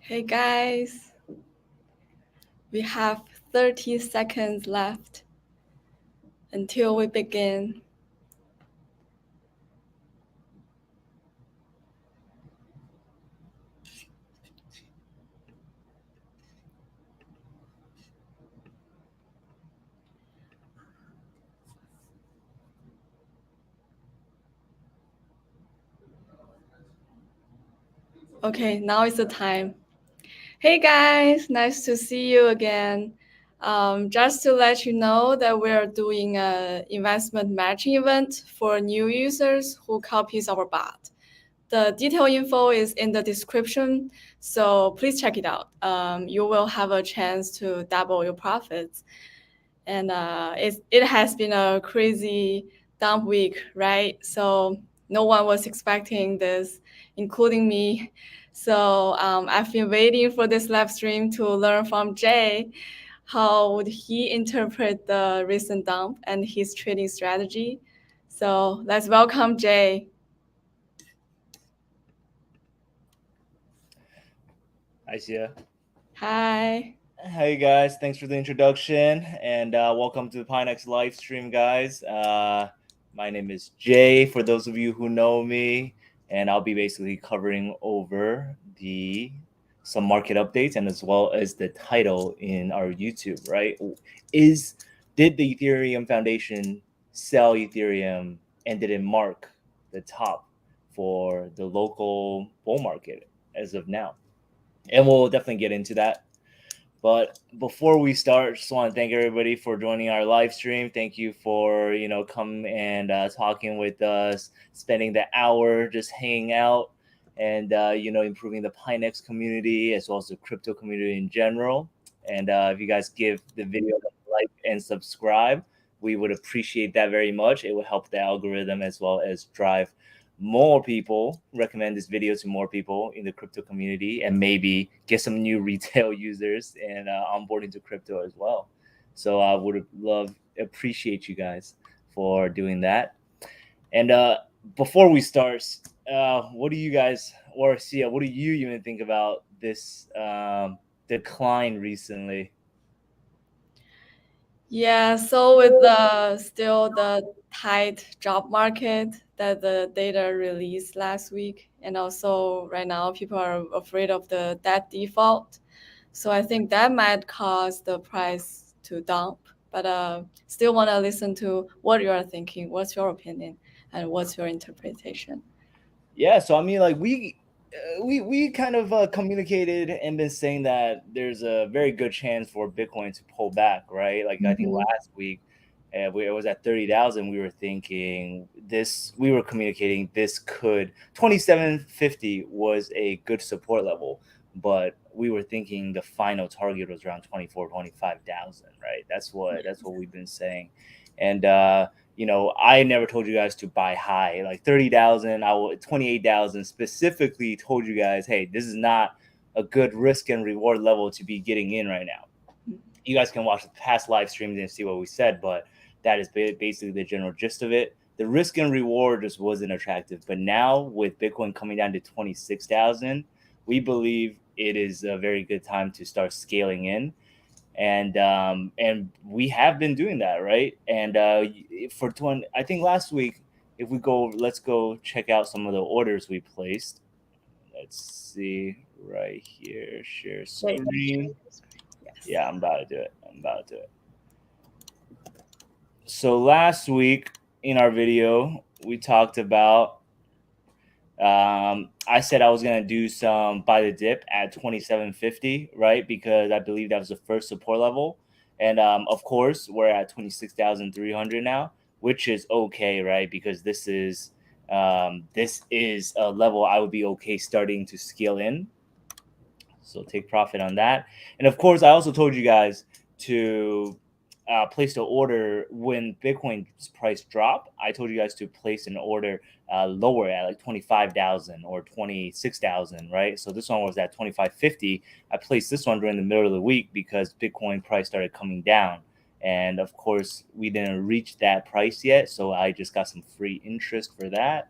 Hey guys, we have 30 seconds left until we begin. Okay, now is the time. Hey guys, nice to see you again. Just to let you know that we're doing an investment matching event for new users who copies our bot. The detailed info is in the description, so please check it out. You will have a chance to double your profits. And it has been a crazy dump week, right? So no one was expecting this, including me. So I've been waiting for this live stream to learn from Jay. How would he interpret the recent dump and his trading strategy? So let's welcome Jay. Hi, Sia. Hi. Hey guys, thanks for the introduction and welcome to the Pinex live stream, guys. My name is Jay, for those of you who know me, and I'll be basically covering over some market updates and as well as the title in our YouTube. Right? Did the Ethereum Foundation sell Ethereum and did it mark the top for the local bull market as of now? And we'll definitely get into that. But before we start, just want to thank everybody for joining our live stream. Thank you for coming and talking with us, spending the hour just hanging out, and improving the Pinex community as well as the crypto community in general. And if you guys give the video a like and subscribe, we would appreciate that very much. It will help the algorithm as well as drive more people, recommend this video to more people in the crypto community, and maybe get some new retail users and onboard into crypto as well. So I would appreciate you guys for doing that. And before we start, what do you guys, or Sia, what do you even think about this decline recently? Yeah, so with the still the tight job market that the data released last week, and also right now people are afraid of the debt default. So I think that might cause the price to dump. But still want to listen to what you are thinking. What's your opinion and what's your interpretation? Yeah, so I mean, like we kind of communicated and been saying that there's a very good chance for Bitcoin to pull back, right? Like I think last week, it was at 30,000. We were thinking this. We were communicating this could 2750 was a good support level, but we were thinking the final target was around 25,000, right? That's what we've been saying, and I never told you guys to buy high, like 30,000. 28,000 specifically told you guys, hey, this is not a good risk and reward level to be getting in right now. You guys can watch the past live streams and see what we said, but that is basically the general gist of it. The risk and reward just wasn't attractive. But now with Bitcoin coming down to 26,000, we believe it is a very good time to start scaling in, and we have been doing that, right? And I think last week, if we go, let's go check out some of the orders we placed. Let's see right here, share screen. Yes. Yeah, I'm about to do it. So last week in our video, we talked about. I said I was gonna do some buy the dip at 2750, right? Because I believe that was the first support level, and of course we're at 26,300 now, which is okay, right? Because this is a level I would be okay starting to scale in. So take profit on that. And of course, I also told you guys to place the order when Bitcoin's price dropped. I told you guys to place an order lower at like 25,000 or 26,000, right? So this one was at 2550. I placed this one during the middle of the week because Bitcoin price started coming down. And of course, we didn't reach that price yet. So I just got some free interest for that.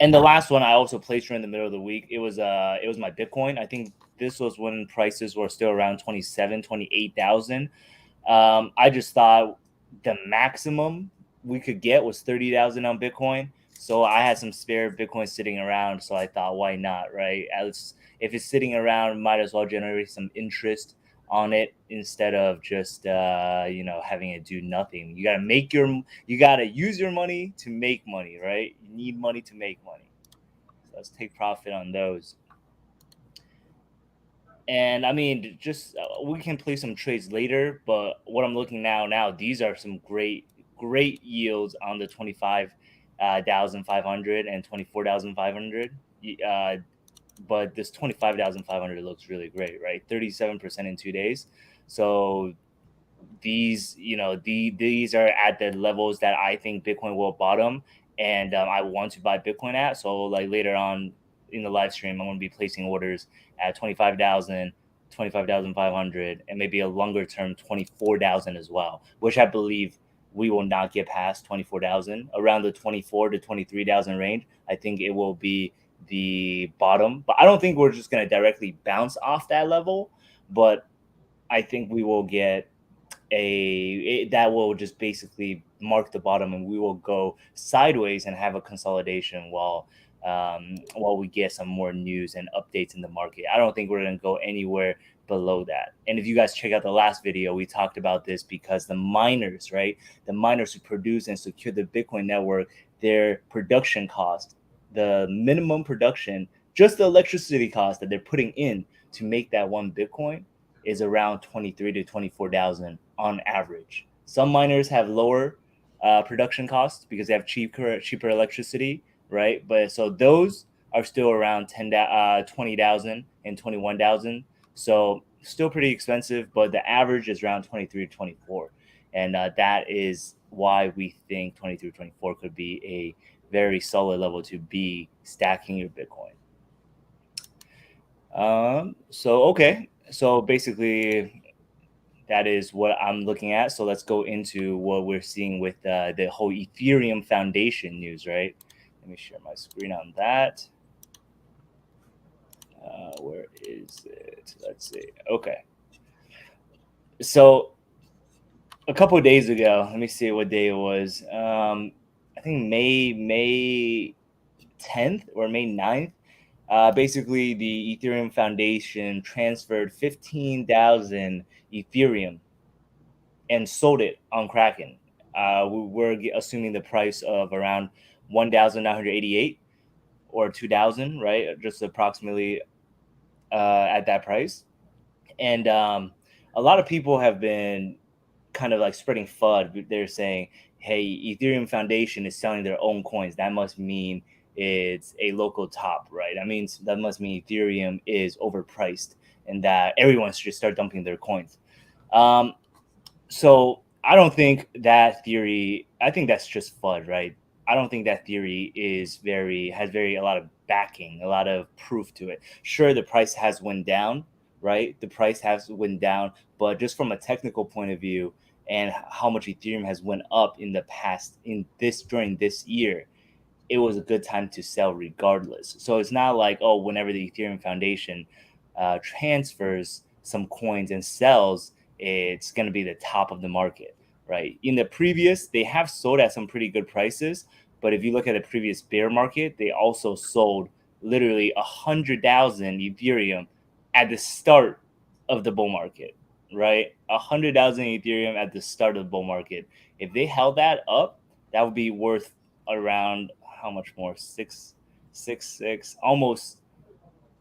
And the last one I also placed during the middle of the week. It was my Bitcoin. I think this was when prices were still around 28,000. I just thought the maximum we could get was 30,000 on Bitcoin. So I had some spare Bitcoin sitting around. So I thought, why not, right? If it's sitting around, might as well generate some interest on it instead of just having it do nothing. You gotta use your money to make money, right? You need money to make money. So let's take profit on those. And I mean, just we can play some trades later, but what I'm looking now, these are some great yields on the 25,500 and 24,500. But this 25,500 looks really great, right? 37% in 2 days. So these these are at the levels that I think Bitcoin will bottom, and I want to buy Bitcoin at. So like later on in the live stream, I'm going to be placing orders at 25,000, 25,500, and maybe a longer term 24,000 as well, which I believe we will not get past 24,000. Around the 24 to 23,000 range, I think it will be the bottom. But I don't think we're just going to directly bounce off that level, but I think we will get that will just basically mark the bottom, and we will go sideways and have a consolidation while we get some more news and updates in the market. I don't think we're going to go anywhere below that. And if you guys check out the last video, we talked about this because the miners, right? The miners who produce and secure the Bitcoin network, their production cost, the minimum production, just the electricity cost that they're putting in to make that one Bitcoin is around 23 to 24,000 on average. Some miners have lower production costs because they have cheaper electricity, right? But so those are still around 20,000 and 21,000. So still pretty expensive, but the average is around 23 to 24. And that is why we think 23 to 24 could be a very solid level to be stacking your Bitcoin. So basically that is what I'm looking at. So let's go into what we're seeing with the whole Ethereum Foundation news, right? Let me share my screen on that. Where is it? Let's see. Okay. So a couple of days ago, let me see what day it was. I think May 10th or May 9th. Basically, the Ethereum Foundation transferred 15,000 Ethereum and sold it on Kraken. We're assuming the price of around 1,988 or 2,000, right? Just approximately at that price. And a lot of people have been kind of like spreading FUD. They're saying, hey, Ethereum Foundation is selling their own coins. That must mean it's a local top, right? That must mean Ethereum is overpriced and that everyone should start dumping their coins. So I don't think that theory. I think that's just FUD, right? I don't think that theory has a lot of backing, a lot of proof to it. Sure, the price has went down, right? The price has went down, but just from a technical point of view and how much Ethereum has went up in the past during this year, it was a good time to sell regardless. So it's not like, oh, whenever the Ethereum Foundation transfers some coins and sells, it's going to be the top of the market, right? In the previous, they have sold at some pretty good prices, but if you look at the previous bear market, they also sold literally 100,000 Ethereum at the start of the bull market, right? 100,000 Ethereum at the start of the bull market. If they held that up, that would be worth around how much more? Six, almost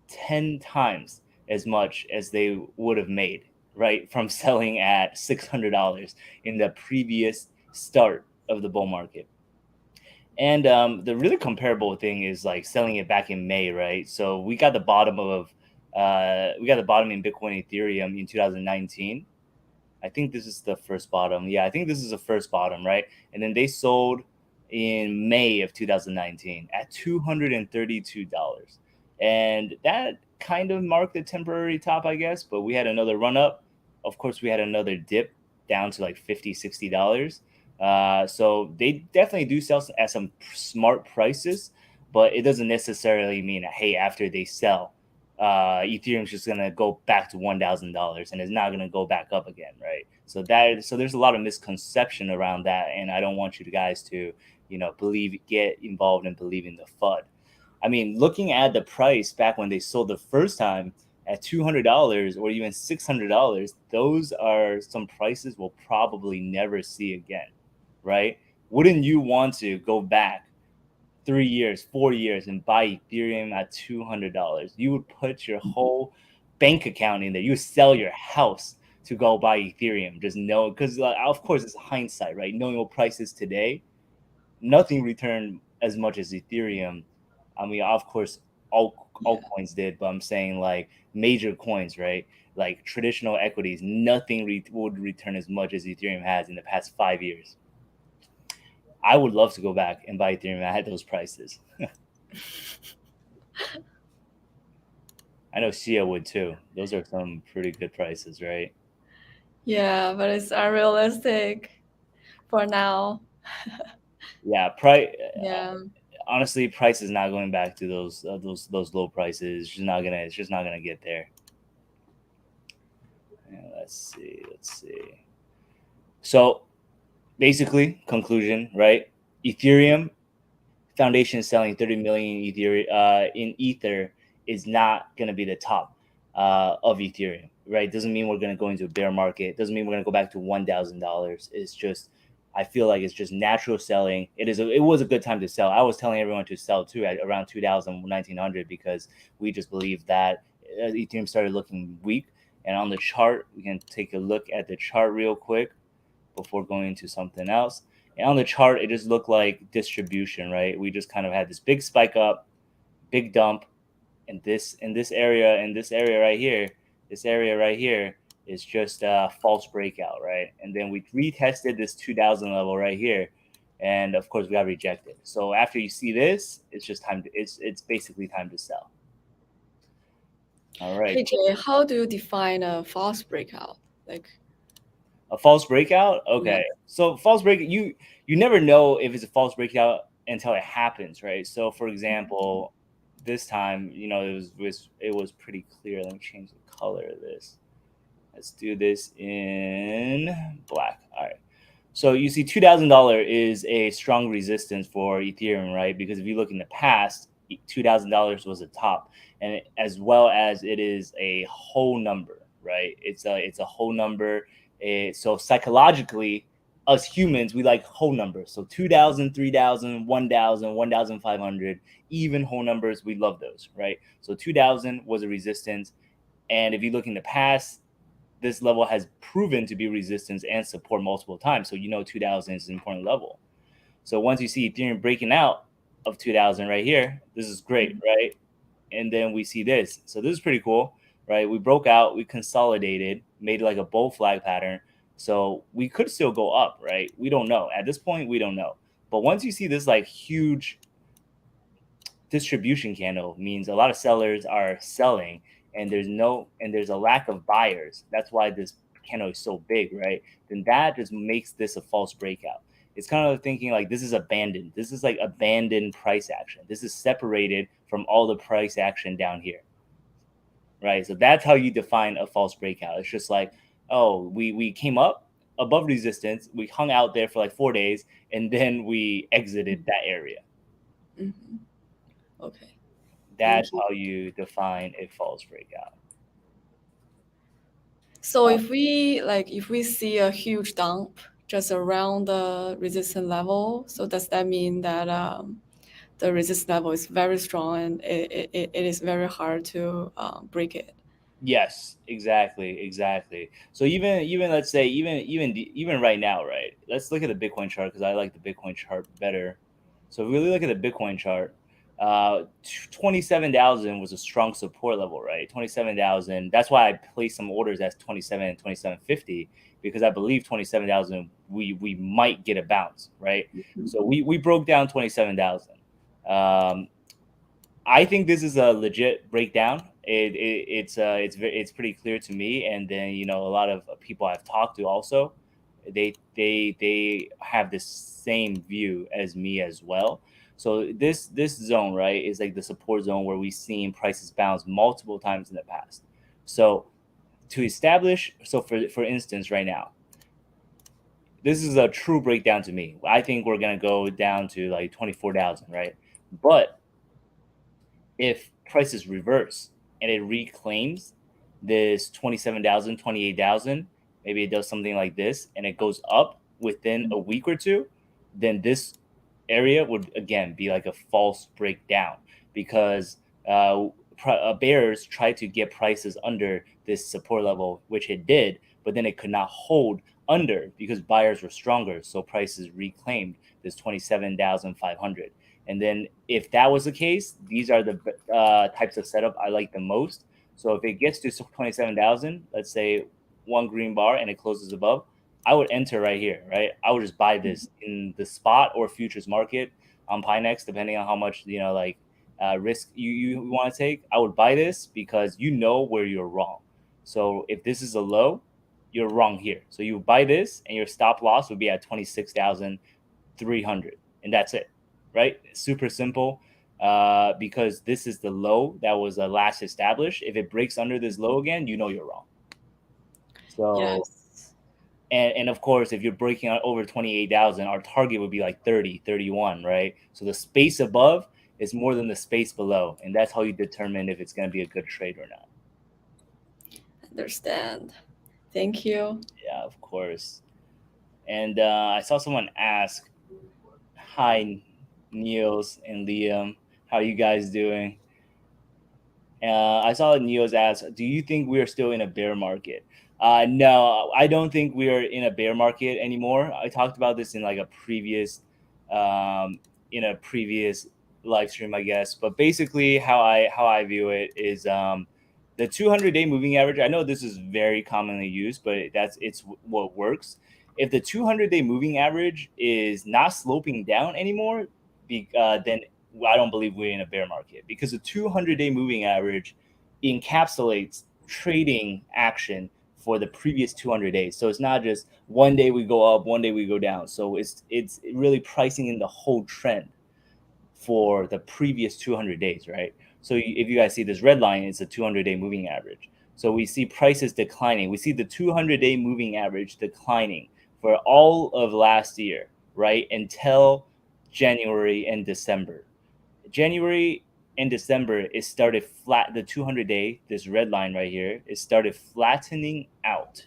10 times as much as they would have made, right, from selling at $600 in the previous start of the bull market. And the really comparable thing is like selling it back in May, right? So we got the bottom in Bitcoin Ethereum in 2019. I think this is the first bottom. Yeah, I think this is the first bottom, right? And then they sold in May of 2019 at $232. And that kind of marked a temporary top, I guess, but we had another run up. Of course, we had another dip down to like $50, $60. So they definitely do sell at some smart prices, but it doesn't necessarily mean that, hey, after they sell, Ethereum's just gonna go back to $1,000 and it's not gonna go back up again, right? So there's a lot of misconception around that, and I don't want you guys to, get involved in believing the FUD. I mean, looking at the price back when they sold the first time at $200 or even $600, those are some prices we'll probably never see again, right? Wouldn't you want to go back 3 years, 4 years and buy Ethereum at $200? You would put your whole bank account in there. You would sell your house to go buy Ethereum. Just know, because of course it's hindsight, right? Knowing what price is today, nothing returned as much as Ethereum. I mean, of course, all coins did, but I'm saying like major coins, right? Like traditional equities, nothing would return as much as Ethereum has in the past 5 years. I would love to go back and buy Ethereum at those prices. I know Sia would too. Those are some pretty good prices, right? Yeah, but it's unrealistic for now. Yeah, Yeah. honestly, price is not going back to those low prices. It's just not gonna get there. Yeah, let's see. So basically, conclusion, right? Ethereum Foundation is selling 30 million in Ether is not going to be the top of Ethereum, right? Doesn't mean we're going to go into a bear market. Doesn't mean we're going to go back to $1,000. It's just, I feel like it's just natural selling. It was a good time to sell. I was telling everyone to sell too at around 2,000, 1,900 because we just believe that Ethereum started looking weak. And on the chart, we can take a look at the chart real quick before going into something else. And on the chart, it just looked like distribution, right? We just kind of had this big spike up, big dump, and this area right here, this area right here is just a false breakout, right? And then we retested this 2,000 level right here, and of course we got rejected. So after you see this, it's just time to it's basically time to sell. All right. Hey Jay, how do you define a false breakout? Like a false breakout? Okay. Yeah. So false breakout, you never know if it's a false breakout until it happens, right? So for example, this time, it was pretty clear. Let me change the color of this. Let's do this in black. All right. So you see $2,000 is a strong resistance for Ethereum, right? Because if you look in the past, $2,000 was a top, and as well as it is a whole number, right? It's a whole number. So psychologically, us humans, we like whole numbers. So 2,000, 3,000, 1,000, 1,500, even whole numbers, we love those, right? So 2,000 was a resistance, and if you look in the past, this level has proven to be resistance and support multiple times. So 2,000 is an important level. So once you see Ethereum breaking out of 2,000 right here, this is great, right? And then we see this. So this is pretty cool, right? We broke out, we consolidated, made like a bull flag pattern. So we could still go up, right? We don't know. At this point, we don't know. But once you see this like huge distribution candle, means a lot of sellers are selling and there's a lack of buyers. That's why this candle is so big, right? Then that just makes this a false breakout. It's kind of thinking like this is abandoned. This is like abandoned price action. This is separated from all the price action down here, right? So that's how you define a false breakout. It's just like, oh, we came up above resistance, we hung out there for like 4 days, and then we exited that area. Mm-hmm. Okay. That's how you define a false breakout. So if we see a huge dump just around the resistance level, so does that mean that the resistance level is very strong and it is very hard to break it? Yes, exactly. So even let's say even right now, right? Let's look at the Bitcoin chart because I like the Bitcoin chart better. So if we really look at the Bitcoin chart, 27,000 was a strong support level, right? 27,000. That's why I placed some orders as 27 and 2750 because I believe 27,000 we might get a bounce, right? Mm-hmm. So we broke down 27,000. I think this is a legit breakdown. It's pretty clear to me, and then a lot of people I've talked to also, they have the same view as me as well. So this zone, right, is like the support zone where we've seen prices bounce multiple times in the past. So to establish, so for instance, right now, this is a true breakdown to me. I think we're gonna go down to like 24,000, right? But if prices reverse and it reclaims this 27,000, 28,000, maybe it does something like this and it goes up within a week or two, then this area would again be like a false breakdown because bears try to get prices under this support level, which it did, but then it could not hold under because buyers were stronger. So prices reclaimed this 27,500. And then if that was the case, these are the types of setup I like the most. So if it gets to 27,000, let's say one green bar and it closes above, I would enter right here, right? I would just buy this in the spot or futures market on Pinex, depending on how much, like risk you want to take. I would buy this because you know where you're wrong. So if this is a low, you're wrong here. So you buy this and your stop loss would be at 26,300, and that's it. Right? Super simple, because this is the low that was last established. If it breaks under this low again, you know you're wrong. So, Yes. and of course, if you're breaking out over 28,000, our target would be like 30, 31, right? So the space above is more than the space below, and that's how you determine if it's going to be a good trade or not. Understand. Thank you. Yeah, of course. And I saw someone ask, "Hi, Niels and Liam, how are you guys doing?" I saw Neo's ask, "Do you think we are still in a bear market?" No, I don't think we are in a bear market anymore. I talked about this in like a previous, um, in a previous live stream, I guess. But basically, how I view it is the 200-day moving average. I know this is very commonly used, but it's what works. If the 200-day moving average is not sloping down anymore, then I don't believe we're in a bear market, because the 200-day moving average encapsulates trading action for the previous 200 days. So it's not just one day we go up, one day we go down. So it's really pricing in the whole trend for the previous 200 days, right? So if you guys see this red line, it's a 200-day moving average. So we see prices declining. We see the 200-day moving average declining for all of last year, right? Until January and December. January and December, it started flat. The 200-day, this red line right here, it started flattening out,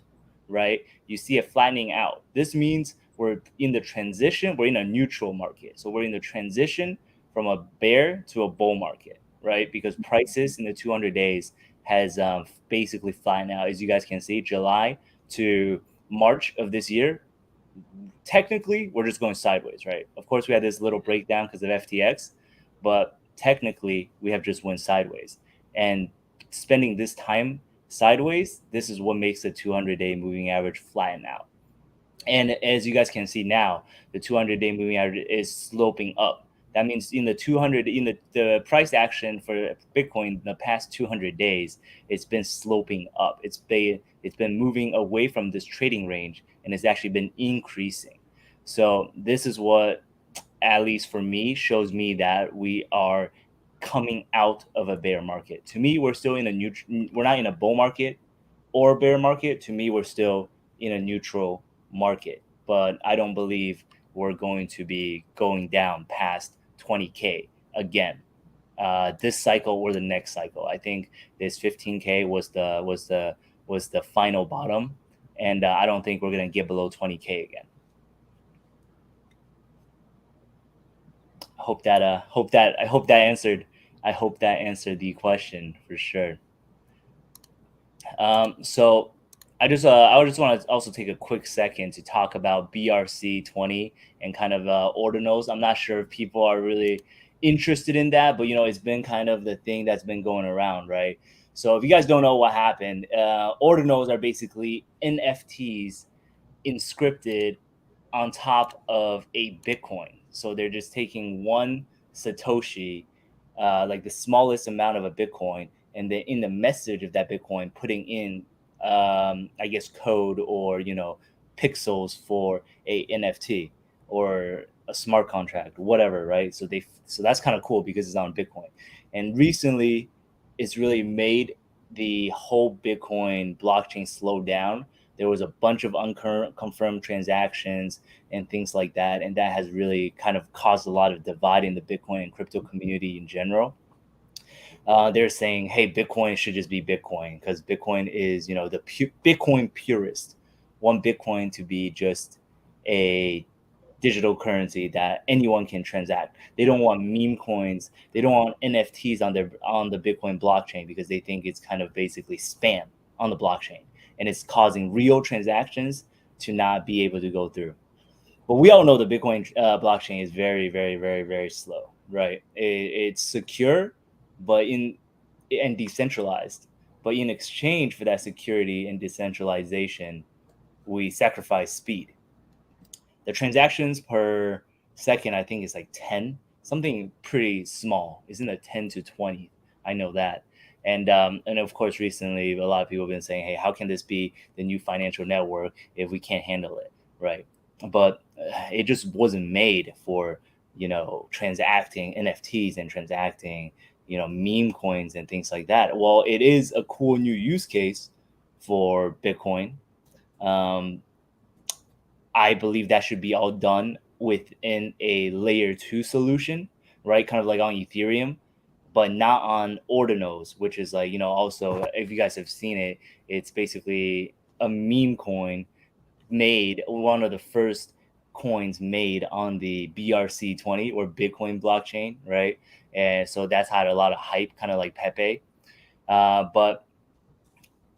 right? You see it flattening out. This means we're in the transition. We're in a neutral market. So we're in the transition from a bear to a bull market, right? Because prices in the 200 days has basically flattened out. As you guys can see, July to March of this year, technically we're just going sideways, right? Of course, we had this little breakdown because of FTX, but technically we have just went sideways. And spending this time sideways, this is what makes the 200-day moving average flatten out. And as you guys can see now, the 200-day moving average is sloping up. That means in the 200, in the price action for Bitcoin in the past 200 days, it's been sloping up. It's been moving away from this trading range, and it's actually been increasing. So this is what, at least for me, shows me that we are coming out of a bear market. To me, we're still in we're not in a bull market or bear market. To me, we're still in a neutral market, but I don't believe we're going to be going down past 20K again, this cycle or the next cycle. I think this 15K was the final bottom, and I don't think we're going to get below 20K again. I hope that answered the question for sure. So I just want to also take a quick second to talk about BRC20 and kind of ordinals. I'm not sure if people are really interested in that, but it's been kind of the thing that's been going around, right? So if you guys don't know what happened, ordinals are basically NFTs inscripted on top of a Bitcoin. So they're just taking one Satoshi, like the smallest amount of a Bitcoin, and then in the message of that Bitcoin, putting in, I guess, code or pixels for a NFT or a smart contract, whatever, right? So that's kind of cool because it's on Bitcoin. And recently, it's really made the whole Bitcoin blockchain slow down. There was a bunch of unconfirmed transactions and things like that, and that has really kind of caused a lot of divide in the Bitcoin and crypto community in general. They're saying, hey, Bitcoin should just be Bitcoin because Bitcoin is, the Bitcoin purist want Bitcoin to be just a digital currency that anyone can transact. They don't want meme coins. They don't want NFTs on the Bitcoin blockchain because they think it's kind of basically spam on the blockchain, and it's causing real transactions to not be able to go through. But we all know the Bitcoin blockchain is very, very, very, very slow, right? It's secure, but and decentralized. But in exchange for that security and decentralization, we sacrifice speed. The transactions per second, I think, is like 10, something pretty small. It's in the 10 to 20. I know that. And of course, recently, a lot of people have been saying, hey, how can this be the new financial network if we can't handle it, right? But it just wasn't made for, transacting NFTs and transacting, meme coins and things like that. Well, it is a cool new use case for Bitcoin. Um, I believe that should be all done within a layer 2 solution, right? Kind of like on Ethereum, but not on Ordinals, which is like, also, if you guys have seen it, it's basically a meme coin made, one of the first coins made on the BRC20 or Bitcoin blockchain, right? And so that's had a lot of hype, kind of like Pepe. But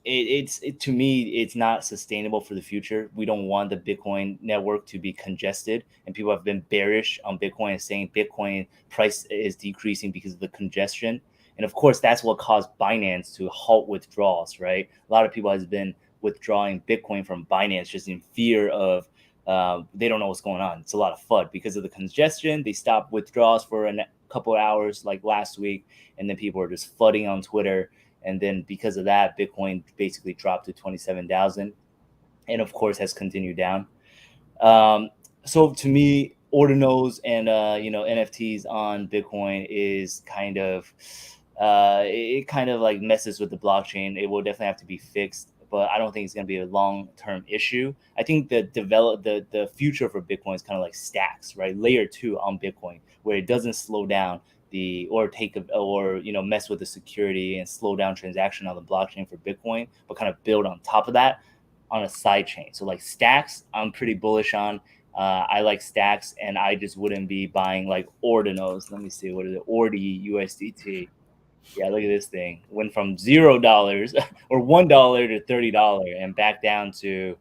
to me, it's not sustainable for the future. We don't want the Bitcoin network to be congested, and people have been bearish on Bitcoin and saying Bitcoin price is decreasing because of the congestion. And of course, that's what caused Binance to halt withdrawals, right? A lot of people has been withdrawing Bitcoin from Binance just in fear of they don't know what's going on. It's a lot of FUD because of the congestion. They stopped withdrawals for a couple of hours, like last week, and then people are just flooding on Twitter. And then because of that, Bitcoin basically dropped to 27,000, and of course has continued down. So to me, ordinals and NFTs on Bitcoin is kind of it kind of like messes with the blockchain. It will definitely have to be fixed, but I don't think it's going to be a long-term issue. I think the future for Bitcoin is kind of like stacks, right? Layer 2 on Bitcoin, where it doesn't slow down mess with the security and slow down transaction on the blockchain for Bitcoin, but kind of build on top of that on a side chain. So like stacks, I'm pretty bullish on. I like stacks, and I just wouldn't be buying like ordinals. Let me see, what is it? Ordi USDT. Yeah, look at this thing. Went from $0 or $1 to $30 and back down to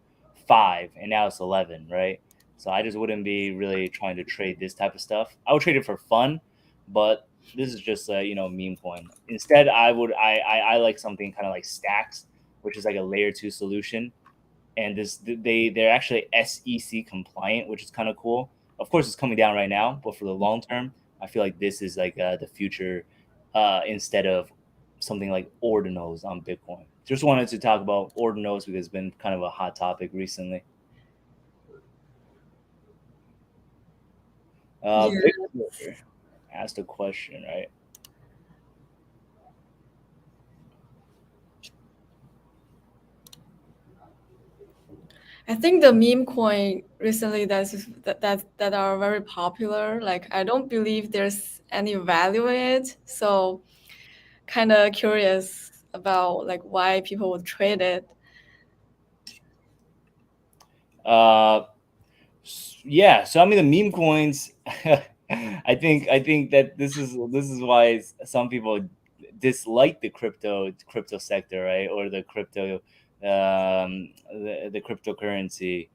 5, and now it's 11, right? So I just wouldn't be really trying to trade this type of stuff. I would trade it for fun, but this is just a meme coin. Instead, I like something kind of like stacks, which is like a layer 2 solution, and they're actually SEC compliant, which is kind of cool. Of course, it's coming down right now, but for the long term, I feel like this is like the future instead of something like ordinals on Bitcoin. Just wanted to talk about ordinals because it's been kind of a hot topic recently. Victor asked a question, right? I think the meme coin recently that are very popular. Like I don't believe there's any value in it. So kind of curious about like why people would trade it. Yeah. So I mean, the meme coins. I think that this is why some people dislike the crypto sector, right, or the the cryptocurrency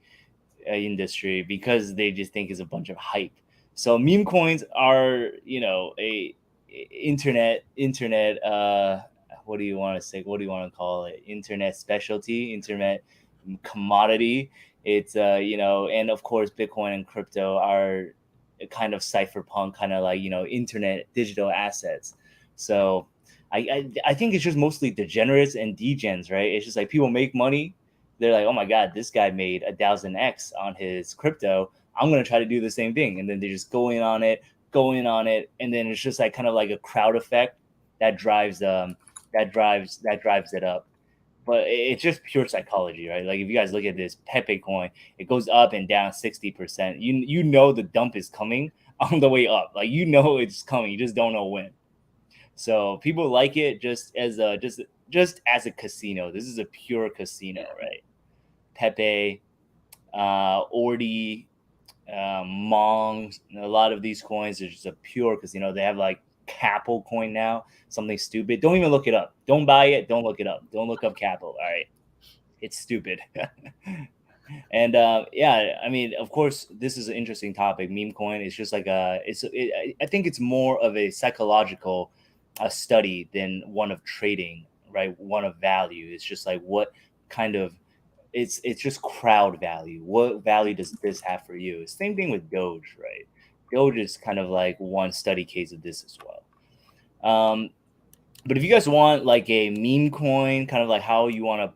industry, because they just think it's a bunch of hype. So meme coins are, a internet what do you want to say? What do you want to call it? Internet specialty, internet commodity. It's and of course Bitcoin and crypto are a kind of cypherpunk, kind of like internet digital assets. So I think it's just mostly degenerates and degens, right? It's just like people make money. They're like, oh my god, this guy made 1,000x on his crypto. I'm gonna try to do the same thing, and then they're just going on it, and then it's just like kind of like a crowd effect that drives it up. But it's just pure psychology, right? Like if you guys look at this Pepe coin, it goes up and down 60%. You know the dump is coming on the way up. Like you know it's coming, you just don't know when. So people like it just as a casino. This is a pure casino, right? Pepe, Ordi, Mong, a lot of these coins are just a pure casino. They have like Capel coin now, something stupid. Don't even look it up. Don't buy it. Don't look it up. Don't look up Capel. All right, it's stupid. And yeah, I mean, of course, this is an interesting topic. Meme coin is just like I think it's more of a psychological study than one of trading, right? One of value. It's just like what kind of it's just crowd value. What value does this have for you? Same thing with Doge, right? Doge is kind of like one study case of this as well. But if you guys want like a meme coin, kind of like how you want to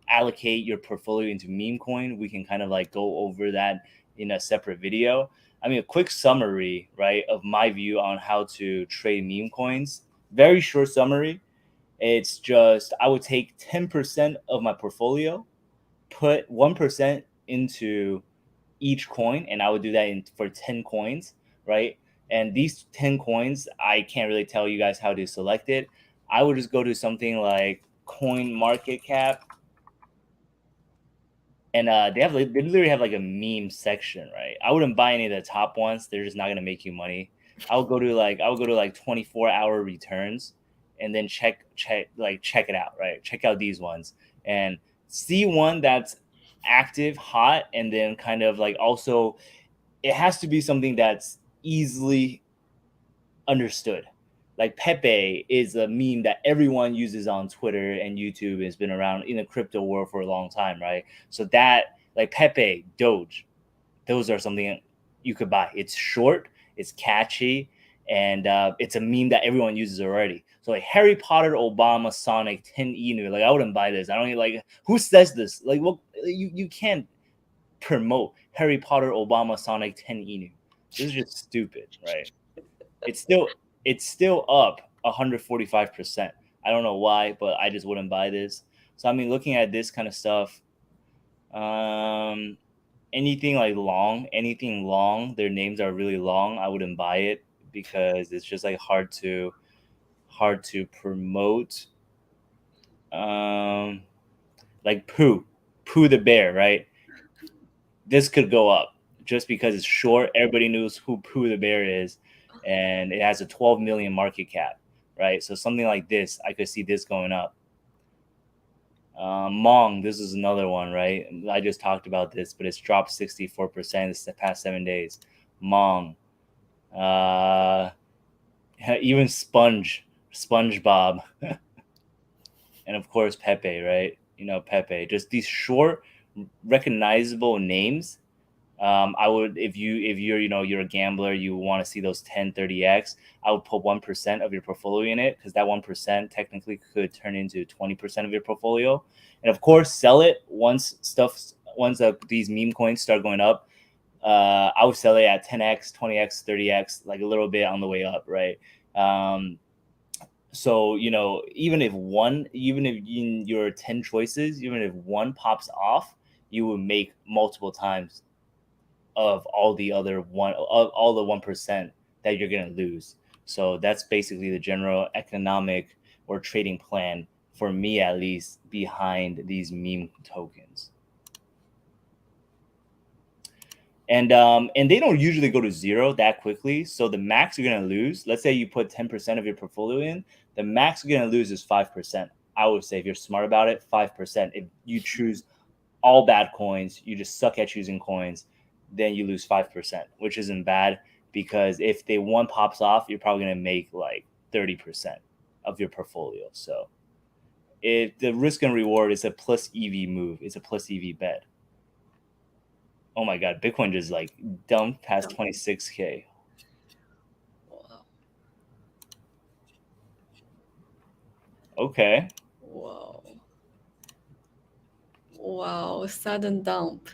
allocate your portfolio into meme coin, we can kind of like go over that in a separate video. I mean, a quick summary, right, of my view on how to trade meme coins. Very short summary. It's just I would take 10% of my portfolio, put 1% into each coin, and I would do that for 10 coins, right? And these 10 coins, I can't really tell you guys how to select it. I would just go to something like Coin Market Cap, and they literally have like a meme section, right? I wouldn't buy any of the top ones; they're just not gonna make you money. I would go to like 24-hour returns, and then check it out, right? Check out these ones and see one that's active, hot, and then kind of like also it has to be something that's easily understood. Like Pepe is a meme that everyone uses on Twitter and YouTube. Has been around in the crypto world for a long time, right? So that like Pepe, Doge, those are something you could buy. It's short, it's catchy, and it's a meme that everyone uses already. So like Harry Potter, Obama, Sonic, 10 Inu, like I wouldn't buy this. I don't even like who says this. Like, well, you can't promote Harry Potter, Obama, Sonic, 10 Inu. This is just stupid, right? It's still up 145%. I don't know why, but I just wouldn't buy this. So I mean, looking at this kind of stuff, anything long, their names are really long. I wouldn't buy it because it's just like hard to promote. Like Pooh the bear, right? This could go up just because it's short. Everybody knows who Pooh the bear is, and it has a 12 million market cap, right? So something like this, I could see this going up. Mong, this is another one, right? I just talked about this, but it's dropped 64% the past 7 days. Mong, even SpongeBob, and of course Pepe, right? You know Pepe. Just these short, recognizable names. I would if you're you're a gambler, you want to see those 10-30x. I would put 1% of your portfolio in it because that 1% technically could turn into 20% of your portfolio, and of course sell it once these meme coins start going up. I would sell it at 10x, 20x, 30x, like a little bit on the way up, right? So even if in your 10 choices, even if one pops off, you will make multiple times of all the 1% that you're going to lose. So that's basically the general economic or trading plan, for me at least, behind these meme tokens. And they don't usually go to zero that quickly. So the max you're going to lose, let's say you put 10% of your portfolio in, the max you're going to lose is 5%. I would say if you're smart about it, 5%. If you choose all bad coins, you just suck at choosing coins, then you lose 5%, which isn't bad, because if one pops off, you're probably going to make like 30% of your portfolio. So the risk and reward is a plus EV move. It's a plus EV bet. Oh my God, Bitcoin just like dumped past 26K. Wow. Okay. Wow, sudden dump.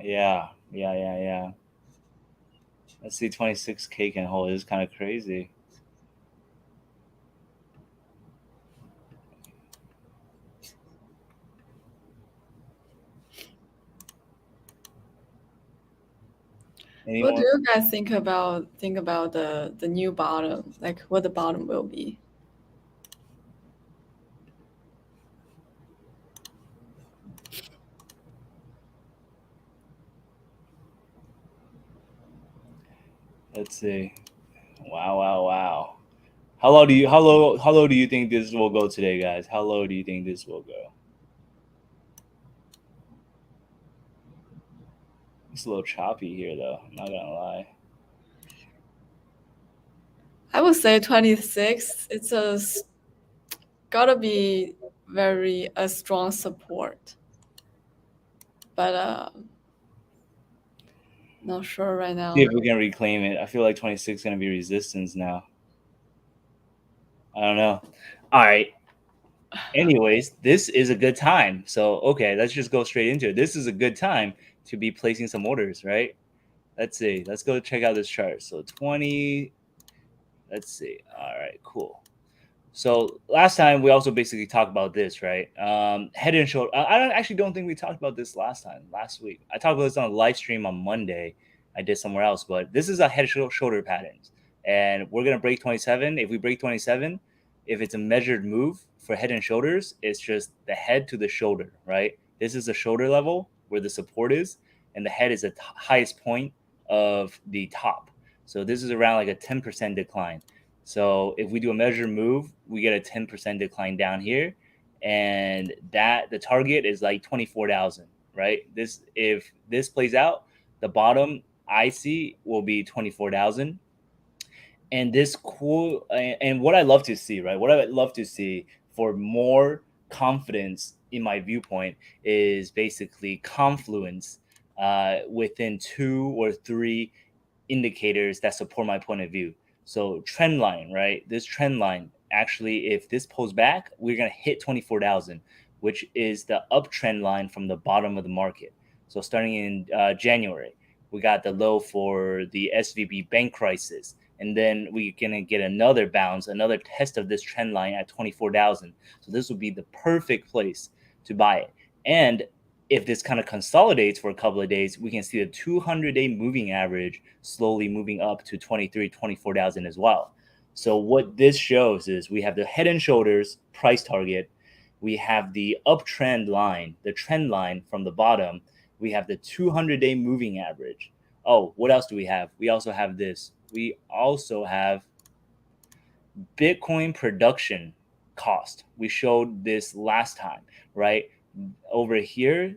Yeah, Yeah. Let's see, 26K can hold. It's kind of crazy. Anyone? What do you guys think about the new bottom? Like what the bottom will be? Let's see. Wow. How low do you think this will go today, guys? How low do you think this will go? It's a little choppy here, though. I'm not gonna lie. I would say 26. Gotta be very a strong support, but not sure right now. See if we can reclaim it. I feel like 26 is gonna be resistance now. I don't know. All right. Anyways, this is a good time. So okay, let's just go straight into it. This is a good time to be placing some orders, right? Let's see. Let's go check out this chart. So 20. Let's see. All right, cool. So last time we also basically talked about this, right? Head and shoulder. Actually don't think we talked about this last week. I talked about this on a live stream on Monday. I did somewhere else, but this is a head shoulder patterns, and we're gonna break 27. If we break 27, if it's a measured move for head and shoulders, it's just the head to the shoulder, right? This is the shoulder level where the support is, and the head is the highest point of the top. So this is around like a 10% decline. So if we do a measured move, we get a 10% decline down here, and that the target is like 24,000, right? If this plays out, the bottom I see will be 24,000. And this cool and what I love to see, right? What I love to see for more confidence in my viewpoint is basically confluence within 2 or 3 indicators that support my point of view. So trend line, right? This trend line, actually, if this pulls back, we're gonna hit 24,000, which is the uptrend line from the bottom of the market. So starting in January, we got the low for the SVB bank crisis, and then we're gonna get another bounce, another test of this trend line at 24,000. So this would be the perfect place to buy it. And if this kind of consolidates for a couple of days, we can see the 200-day moving average slowly moving up to 24,000 as well. So what this shows is we have the head and shoulders price target. We have the uptrend line, the trend line from the bottom. We have the 200-day moving average. Oh, what else do we have? We also have this. We also have Bitcoin production cost. We showed this last time, right? Over here,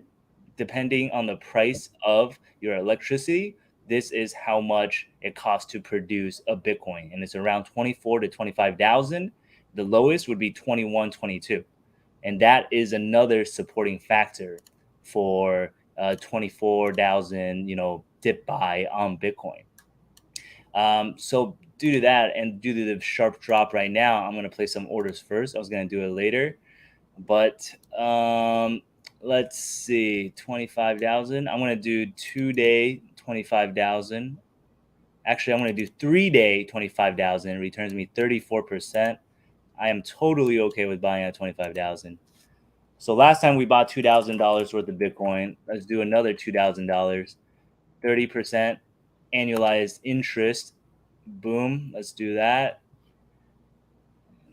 depending on the price of your electricity, this is how much it costs to produce a Bitcoin, and it's around 24 to 25,000. The lowest would be 21, 22, and that is another supporting factor for 24,000, dip buy on Bitcoin. So due to that and due to the sharp drop right now, I'm gonna place some orders first. I was gonna do it later, but let's see, 25,000. I'm gonna do 2-day 25,000. Actually, I'm gonna do 3-day 25,000. Returns me 34%. I am totally okay with buying at 25,000. So last time we bought $2,000 worth of Bitcoin. Let's do another $2,000. 30% annualized interest. Boom. Let's do that.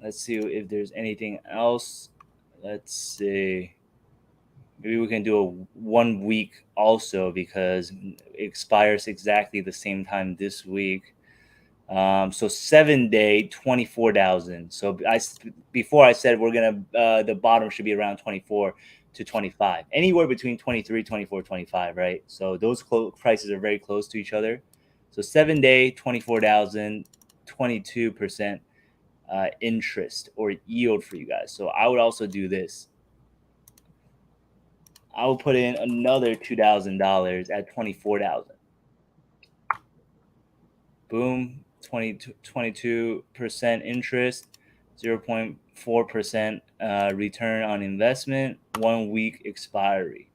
Let's see if there's anything else. Let's see. Maybe we can do a 1 week also, because it expires exactly the same time this week. So 7-day 24,000. So before I said we're gonna the bottom should be around 24 to 25, anywhere between 23, 24, 25, right? So those prices are very close to each other. So 7-day 24,000, 22% interest or yield for you guys. So I would also do this. I will put in another $2,000 at 24,000. Boom, 22% interest, 0.4% return on investment, 1 week expiry.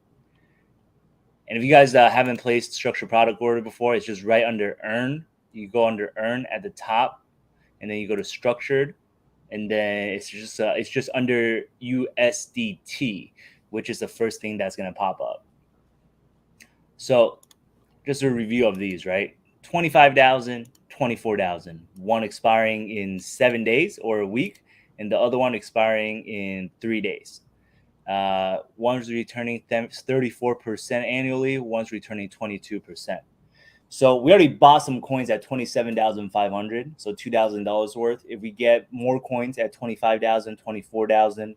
And if you guys haven't placed structured product order before, it's just right under earn. You go under earn at the top, and then you go to structured, and then it's just under USDT, which is the first thing that's going to pop up. So just a review of these, right? 25,000, 24,000, one expiring in 7 days or a week, and the other one expiring in 3 days. One's returning 34% annually, one's returning 22%. So we already bought some coins at 27,500, so $2,000 worth. If we get more coins at 25,000, 24,000,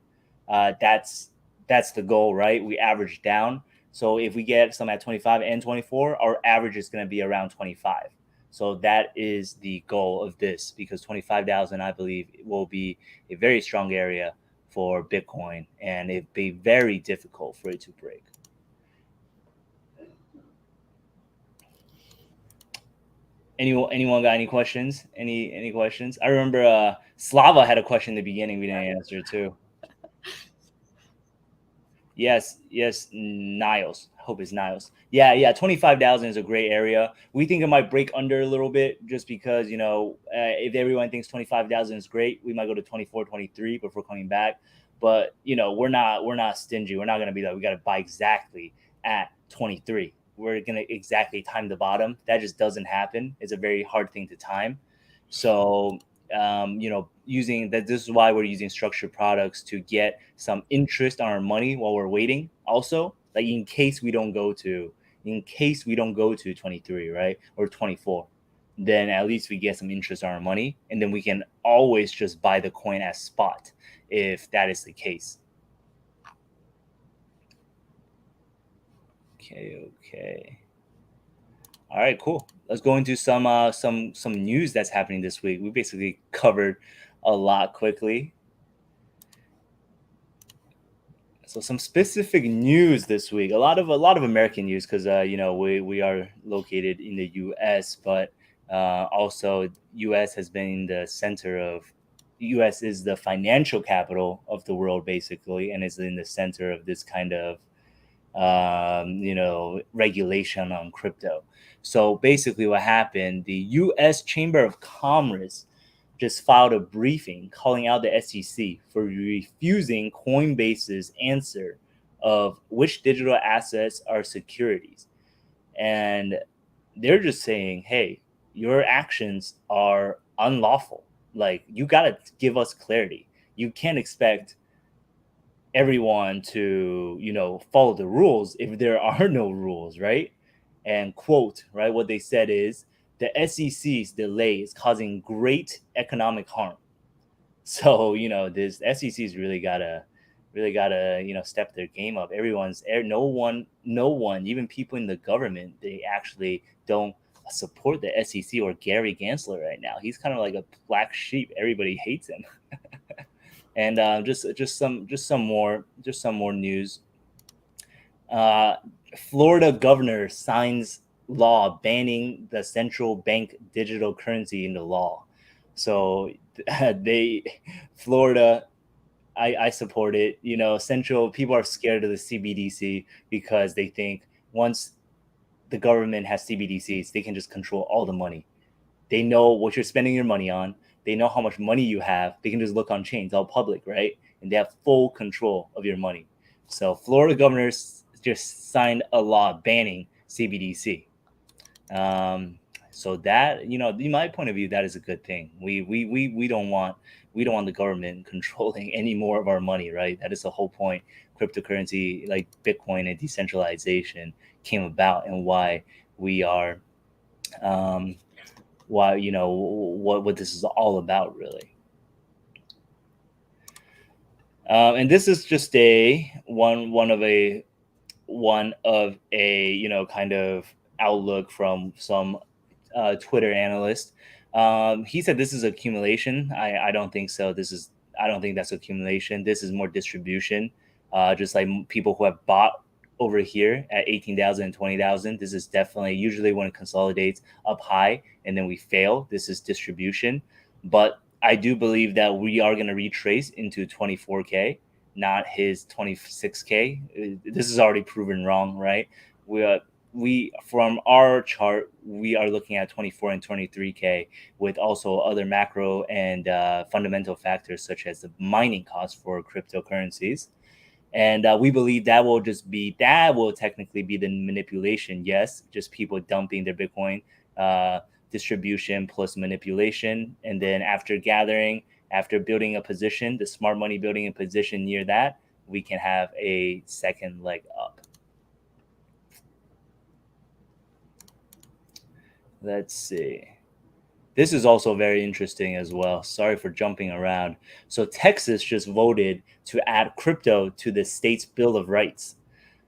that's the goal, right? We average down. So if we get some at 25 and 24, our average is going to be around 25. So that is the goal of this, because 25,000, I believe, will be a very strong area for Bitcoin, and it'd be very difficult for it to break. Anyone got any questions? Any questions? I remember Slava had a question in the beginning we didn't answer too. Yes, Niles. I hope it's Niles. Yeah. 25,000 is a great area. We think it might break under a little bit, just because, if everyone thinks 25,000 is great, we might go to 24, 23 before coming back. But we're not stingy. We're not gonna be like, we gotta buy exactly at 23. We're gonna exactly time the bottom. That just doesn't happen. It's a very hard thing to time. So using that, this is why we're using structured products, to get some interest on our money while we're waiting. Also, like in case we don't go to 23, right, or 24, then at least we get some interest on our money, and then we can always just buy the coin at spot if that is the case. Okay. All right, cool. Let's go into some news that's happening this week. We basically covered a lot quickly. So some specific news this week. A lot of American news, because we are located in the U.S., but also U.S. has been in the center of. U.S. is the financial capital of the world, basically, and is in the center of this kind of regulation on crypto. So basically what happened, the U.S. Chamber of Commerce just filed a briefing calling out the SEC for refusing Coinbase's answer of which digital assets are securities. And they're just saying, hey, your actions are unlawful. Like, you got to give us clarity. You can't expect everyone to follow the rules if there are no rules, right? And quote, right, what they said is, the SEC's delay is causing great economic harm. So this SEC's really gotta step their game up. No one, even people in the government, they actually don't support the SEC or Gary Gensler right now. He's kind of like a black sheep. Everybody hates him. And just some more news. Florida governor signs law banning the central bank digital currency into law. So Florida, I support it. Central people are scared of the CBDC because they think once the government has CBDCs, they can just control all the money. They know what you're spending your money on. They know how much money you have. They can just look on chain. It's all public, right? And they have full control of your money. So Florida governors just signed a law banning CBDC. So that, in my point of view, that is a good thing. We don't want the government controlling any more of our money, right? That is the whole point. Cryptocurrency like Bitcoin and decentralization came about, and why we are what this is all about, really. And this is just one of a kind of outlook from some Twitter analyst. He said this is accumulation. I don't think so. I don't think that's accumulation. This is more distribution. Just like people who have bought over here at 18,000 and 20,000. This is definitely, usually when it consolidates up high and then we fail, this is distribution. But I do believe that we are going to retrace into 24K, not his 26K. This is already proven wrong, right? we from our chart, we are looking at 24 and 23K, with also other macro and fundamental factors such as the mining costs for cryptocurrencies. And we believe that will technically be the manipulation. Yes, just people dumping their Bitcoin, distribution plus manipulation. And then after building a position, the smart money building a position near that, we can have a second leg up. Let's see. This is also very interesting as well. Sorry for jumping around. So Texas just voted to add crypto to the state's Bill of Rights.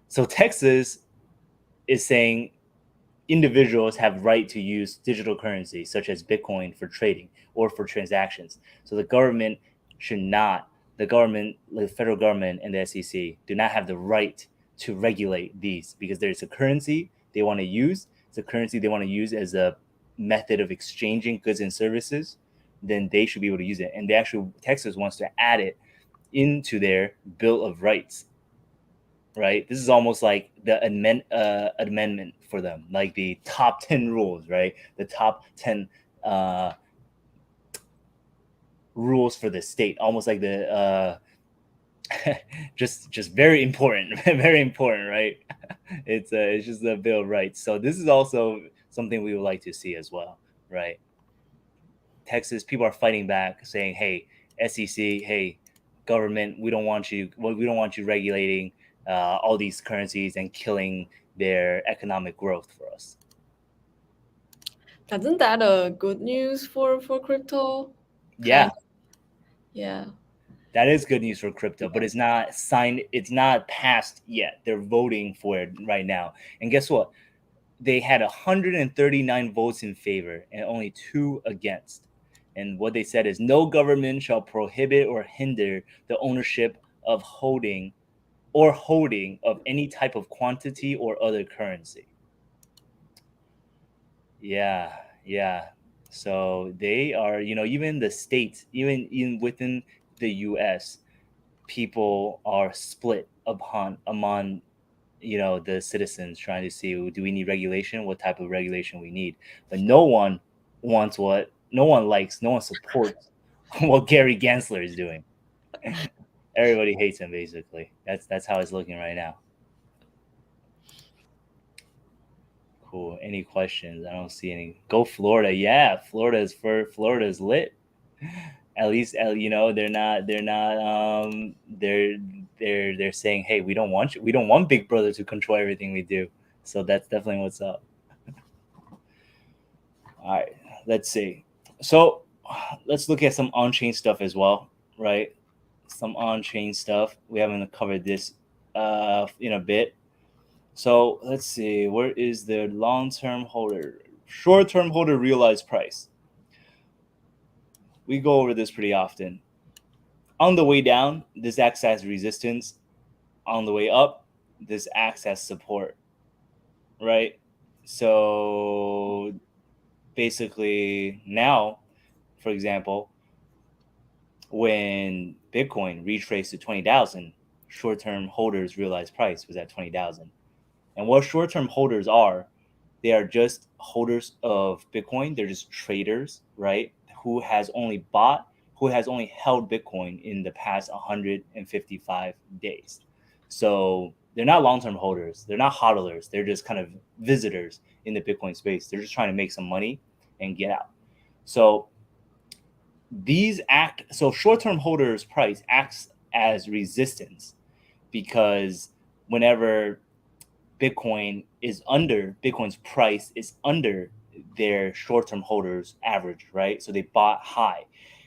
So Texas is saying individuals have right to use digital currency such as Bitcoin for trading or for transactions. So the government should not, the federal government and the SEC do not have the right to regulate these, because there's a currency they want to use. It's a currency they want to use as a method of exchanging goods and services. Then they should be able to use it. And Texas wants to add it into their Bill of Rights. Right, this is almost like the amendment for them, like the top 10 rules, right? The top 10 rules for the state, almost like the just very important, very important, right? It's just a Bill of Rights. So this is also something we would like to see as well, right? Texas people are fighting back, saying, "Hey, SEC, hey, government, we don't want you regulating all these currencies and killing their economic growth for us." Isn't that a good news for crypto? Yeah, Yeah. that is good news for crypto, but it's not signed. It's not passed yet. They're voting for it right now. And guess what? They had 139 votes in favor and only 2 against. And what they said is, no government shall prohibit or hinder the ownership of holding of any type of quantity or other currency. Yeah. So they are, even the states, even within the US, people are split among the citizens, trying to see, do we need regulation, what type of regulation we need. But no one supports what Gary Gensler is doing. Everybody hates him, basically. That's how it's looking right now. Cool. Any questions? I don't see any. Go Florida. Yeah, Florida's lit. At least they're not they're saying, hey, we don't want Big Brother to control everything we do. So that's definitely what's up. All right, let's see. So let's look at some on-chain stuff as well, right? Some on-chain stuff. We haven't covered this in a bit. So let's see, where is the long-term holder, short-term holder realized price? We go over this pretty often. On the way down, this acts as resistance. On the way up, this acts as support, right? So basically now, for example, when Bitcoin retraced to 20,000, short-term holders realized price was at 20,000. And what short-term holders are, they are just holders of Bitcoin. They're just traders, right? Who has only held Bitcoin in the past 155 days. So they're not long-term holders. They're not hodlers. They're just kind of visitors in the Bitcoin space. They're just trying to make some money and get out. So short-term holders' price acts as resistance, because whenever Bitcoin's price is under their short-term holders average, right? So they bought high.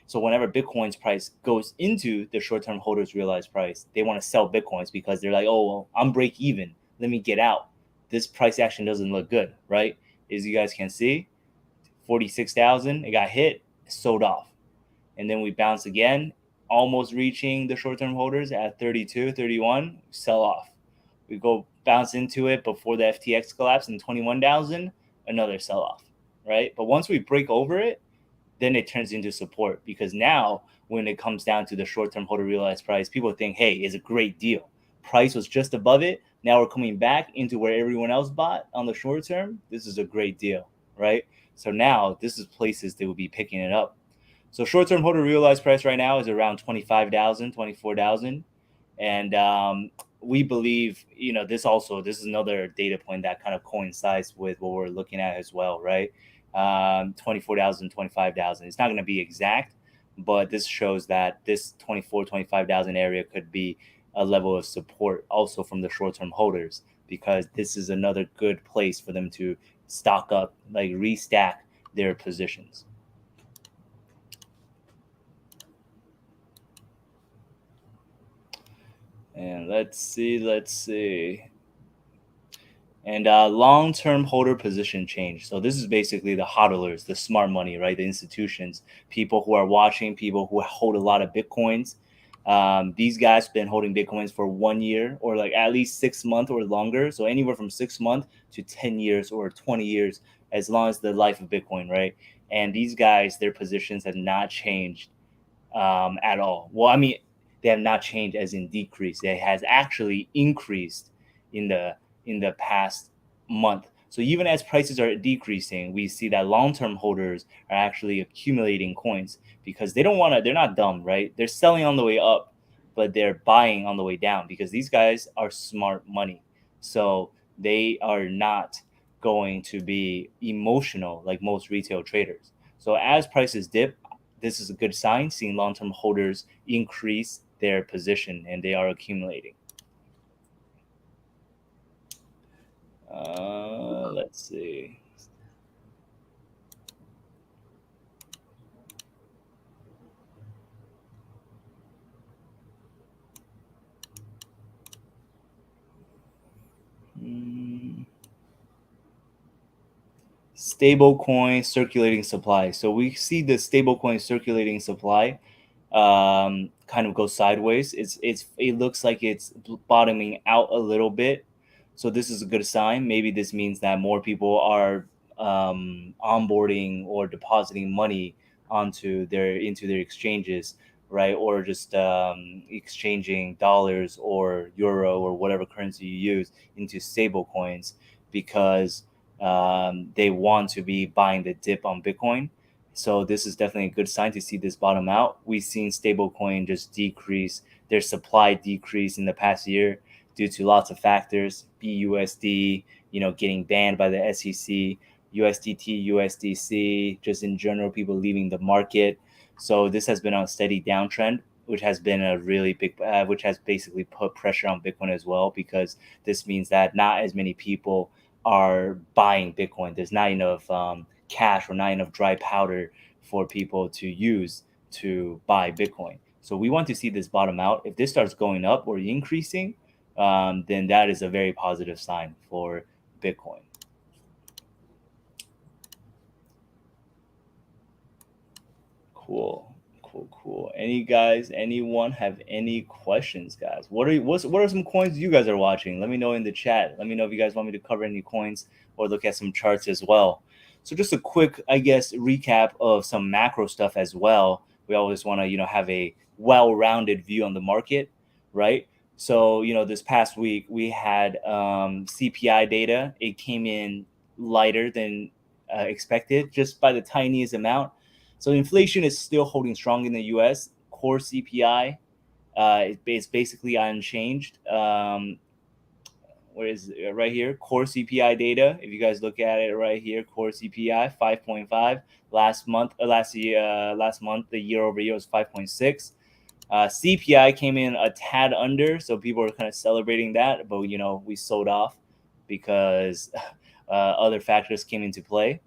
So whenever Bitcoin's price goes into the short-term holders realized price, they want to sell Bitcoins, because they're like, oh, well, I'm break even. Let me get out. This price action doesn't look good, right? As you guys can see, 46,000, it got hit, sold off. And then we bounce again, almost reaching the short-term holders at 32, 31, sell off. We go bounce into it before the FTX collapse in 21,000, another sell-off, right? But once we break over it, then it turns into support, because now when it comes down to the short-term holder realized price, people think, hey, it's a great deal. Price was just above it. Now we're coming back into where everyone else bought on the short term. This is a great deal, right? So now this is places they will be picking it up. So short-term holder realized price right now is around 25,000, 24,000. And we believe, this is another data point that kind of coincides with what we're looking at as well, right? 24,000, 25,000. It's not going to be exact, but this shows that this 24, 25,000 area could be a level of support also from the short-term holders, because this is another good place for them to stock up, like restack their positions. And let's see. And long-term holder position change. So this is basically the hodlers, the smart money, right? The institutions, people who are watching, people who hold a lot of Bitcoins. These guys have been holding Bitcoins for 1 year, or like at least 6 months or longer. So anywhere from 6 months to 10 years or 20 years, as long as the life of Bitcoin, right? And these guys, their positions have not changed at all. Well, I mean, they have not changed as in decreased. It has actually increased in the past month. So even as prices are decreasing, we see that long-term holders are actually accumulating coins, because they don't want to. They're not dumb, right? They're selling on the way up, but they're buying on the way down, because these guys are smart money. So they are not going to be emotional like most retail traders. So as prices dip, this is a good sign, seeing long-term holders increase their position and they are accumulating. Let's see. Stablecoin circulating supply. So we see the stablecoin circulating supply kind of go sideways. It looks like it's bottoming out a little bit. So this is a good sign. Maybe this means that more people are onboarding or depositing money into their exchanges, right? Or just exchanging dollars or euro or whatever currency you use into stable coins, because they want to be buying the dip on Bitcoin. So this is definitely a good sign to see this bottom out. We've seen stablecoin just decrease, their supply decrease in the past year due to lots of factors. BUSD, getting banned by the SEC, USDT, USDC, just in general, people leaving the market. So this has been on a steady downtrend, which has been a really big, which has basically put pressure on Bitcoin as well, because this means that not as many people are buying Bitcoin. There's not enough cash or not enough dry powder for people to use to buy Bitcoin. So we want to see this bottom out. If this starts going up or increasing, then that is a very positive sign for Bitcoin. Cool. Anyone have any questions, guys? What are some coins you guys are watching? Let me know in the chat. Let me know if you guys want me to cover any coins or look at some charts as well. So just a quick, I guess, recap of some macro stuff as well. We always want to, have a well-rounded view on the market, right? So, this past week we had CPI data. It came in lighter than expected, just by the tiniest amount. So inflation is still holding strong in the U.S. Core CPI is basically unchanged. Where is it? Right here? Core CPI data. If you guys look at it right here, core CPI 5.5. Last month, the year over year was 5.6. CPI came in a tad under, so people are kind of celebrating that, but we sold off because other factors came into play.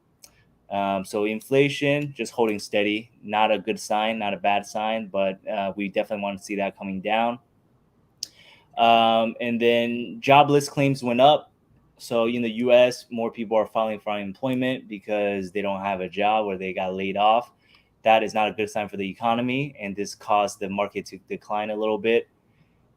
So inflation just holding steady, not a good sign, not a bad sign, but we definitely want to see that coming down. And then jobless claims went up. So in the U.S., more people are filing for unemployment because they don't have a job or they got laid off. That is not a good sign for the economy, and this caused the market to decline a little bit.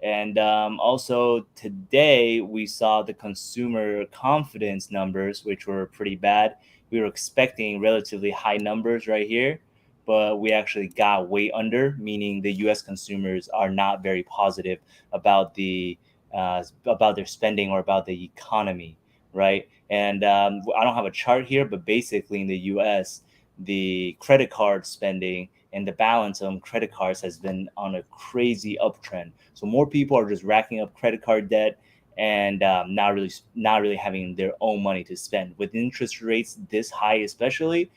And also today, we saw the consumer confidence numbers, which were pretty bad. We were expecting relatively high numbers right here, but we actually got way under, meaning the U.S. consumers are not very positive about the about their spending or about the economy, right? And I don't have a chart here, but basically in the U.S., the credit card spending and the balance on credit cards has been on a crazy uptrend. So more people are just racking up credit card debt and not really having their own money to spend. With interest rates this high, especially,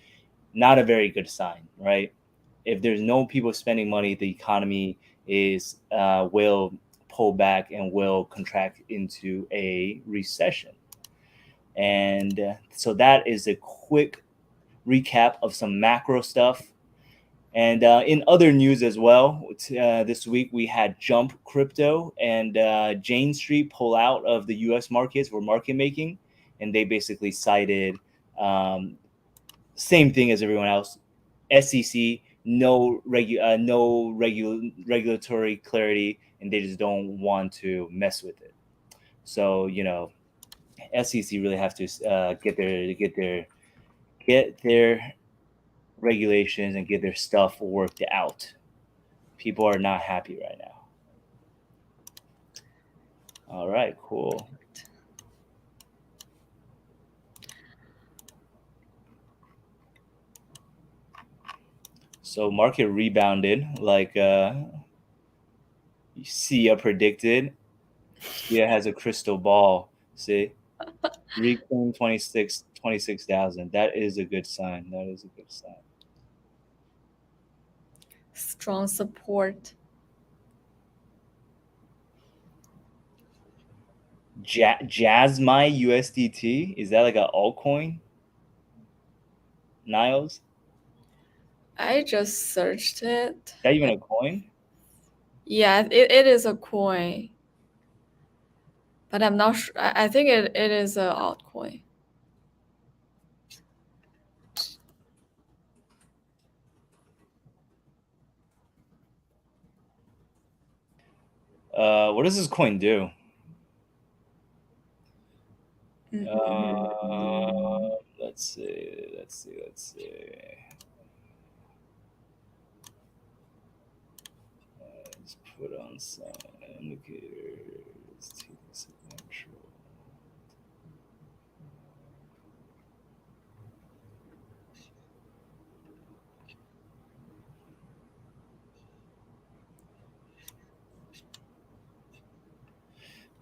not a very good sign, right? If there's no people spending money, the economy is will pull back and will contract into a recession. And so that is a quick recap of some macro stuff. And in other news as well, this week we had Jump Crypto and Jane Street pull out of the U.S. markets for market making, and they basically cited same thing as everyone else. SEC, regulatory clarity, and they just don't want to mess with it. So SEC really have to get their regulations and get their stuff worked out. People are not happy right now. All right, cool. So market rebounded like Sia predicted. Sia has a crystal ball. See, reclaim 26,000. That is a good sign. That is a good sign. Strong support. Jasmy USDT, is that like an altcoin? Niles, I just searched it. is that even a coin? Yeah, it is a coin. But I'm not sure. I think it is an altcoin. What does this coin do? Let's see. Let's put on some indicators.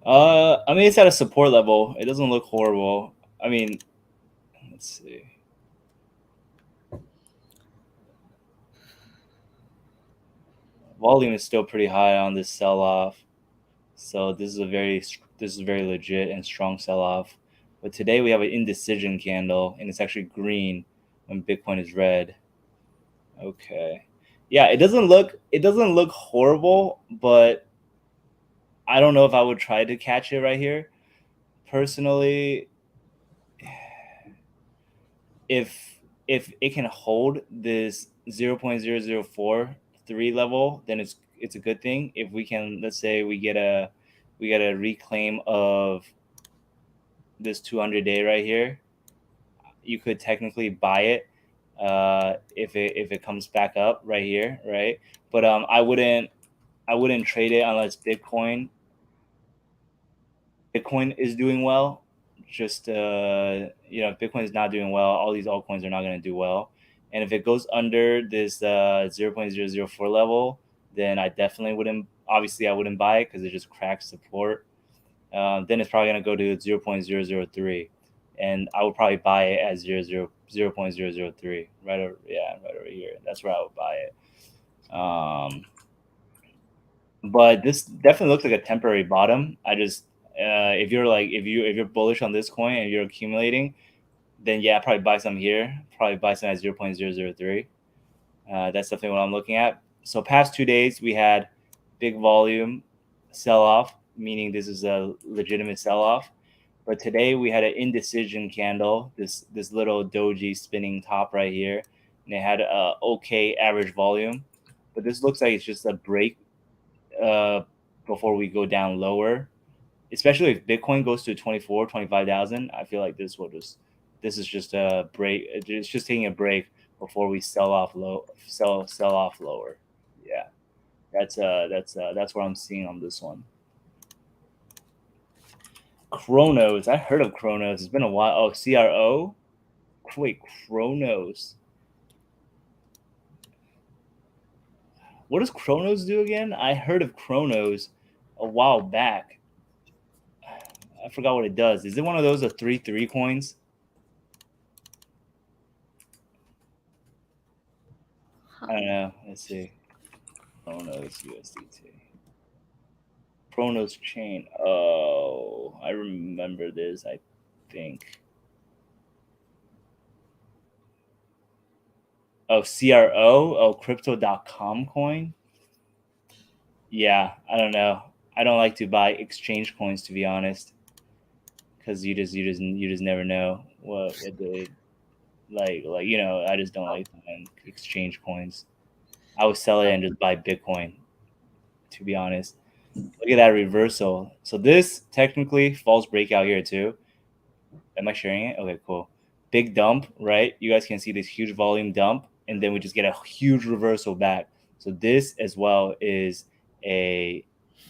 I mean, it's at a support level. It doesn't look horrible. I mean, let's see. Volume is still pretty high on this sell-off, so this is very legit and strong sell-off. But today we have an indecision candle, and it's actually green when Bitcoin is red. Okay, yeah, it doesn't look horrible, but I don't know if I would try to catch it right here. Personally, if it can hold this 0.0043 level, then it's a good thing. If we can, let's say we get a reclaim of this 200-day right here, you could technically buy it if it comes back up right here, right? But I wouldn't trade it unless Bitcoin is doing well. Just if Bitcoin is not doing well, all these altcoins are not going to do well. And if it goes under this 0.004 level, then I definitely wouldn't. Obviously, I wouldn't buy it because it just cracks support. Then it's probably going to go to 0.003, and I would probably buy it at 0.003 right over here. That's where I would buy it. But this definitely looks like a temporary bottom. I just if you're bullish on this coin and you're accumulating, then yeah, probably buy some here. Probably buy some at 0.003. That's definitely what I'm looking at. So past 2 days we had big volume sell off, meaning this is a legitimate sell off. But today we had an indecision candle, this little doji spinning top right here, and it had a okay average volume. But this looks like it's just a break before we go down lower, especially if Bitcoin goes to 25,000. I feel like this is just a break. It's just taking a break before we sell off lower. Yeah, that's what I'm seeing on this one. Chronos. I heard of Chronos. It's been a while. Oh, CRO. Wait, Chronos. What does Chronos do again? I heard of Chronos a while back. I forgot what it does. Is it one of those 3 coins? I don't know. Let's see. Chronos USDT. Chronos chain. Oh, I remember this. I think. Oh, CRO. Oh, crypto.com coin. Yeah, I don't know. I don't like to buy exchange coins, to be honest, because you just never know what they like. I just don't like buying exchange coins. I would sell it and just buy Bitcoin, to be honest. Look at that reversal. So this technically false breakout here too. Am I sharing it? Okay, cool. Big dump, right? You guys can see this huge volume dump, and then we just get a huge reversal back. So a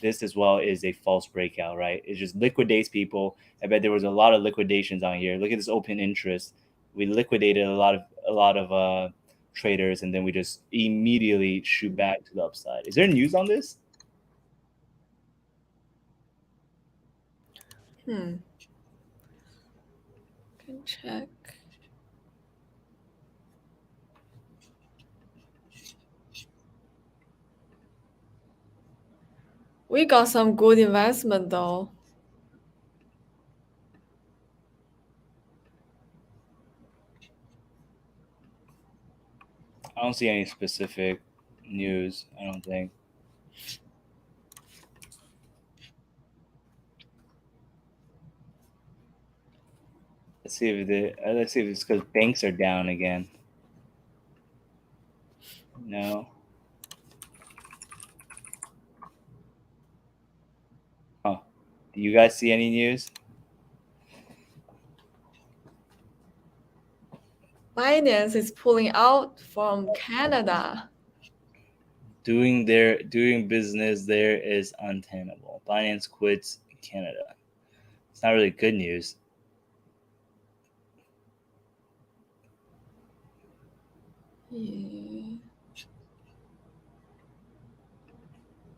this as well is a false breakout, right? It just liquidates people. I bet there was a lot of liquidations on here. Look at this open interest. We liquidated a lot of traders, and then we just immediately shoot back to the upside. Is there news on this? Can check. We got some good investment though. I don't see any specific news. I don't think. Let's see if it's because banks are down again. No. Huh. Do you guys see any news? Binance is pulling out from Canada. Doing business there is untenable. Binance quits Canada. It's not really good news. Yeah.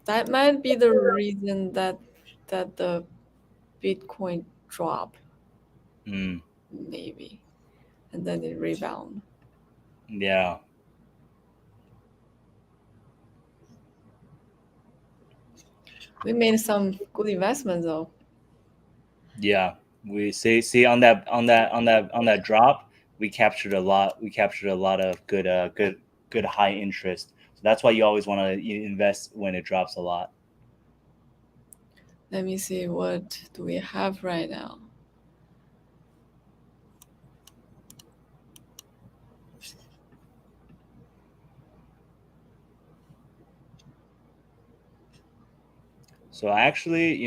That might be the reason that the Bitcoin drop, Hmm. maybe, and then it rebound. Yeah. We made some good investments though. Yeah. We see on that drop, we captured a lot. We captured a lot of good high interest. So that's why you always want to invest when it drops a lot. Let me see, what do we have right now? So actually,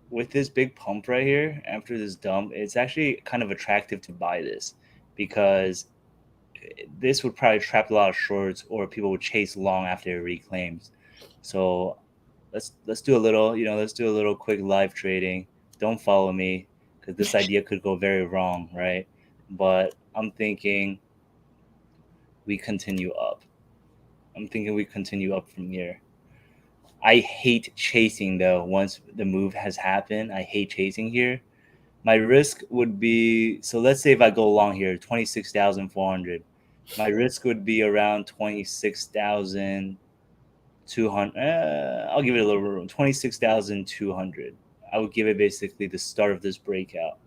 with this big pump right here after this dump, it's actually kind of attractive to buy this because this would probably trap a lot of shorts or people would chase long after it reclaims. So let's do a little, let's do a little quick live trading. Don't follow me because this idea could go very wrong, right? But I'm thinking we continue up. I'm thinking we continue up from here. I hate chasing though. Once the move has happened, I hate chasing here. My risk would be, so let's say if I go long here, 26,400. My risk would be around 26,200. I'll give it a little room. 26,200. I would give it basically the start of this breakout.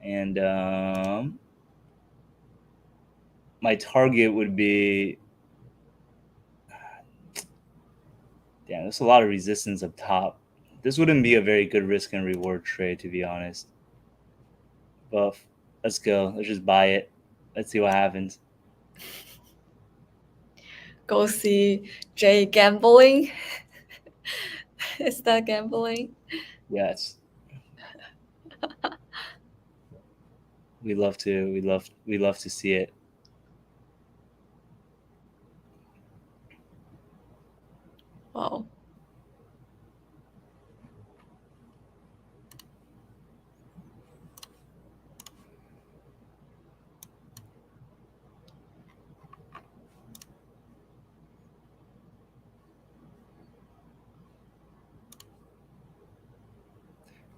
And my target would be, damn, there's a lot of resistance up top. This wouldn't be a very good risk and reward trade, to be honest. But let's go. Let's just buy it. Let's see what happens. Go see Jay gambling. Is that gambling? Yes. We love to. We love to see it. Wow.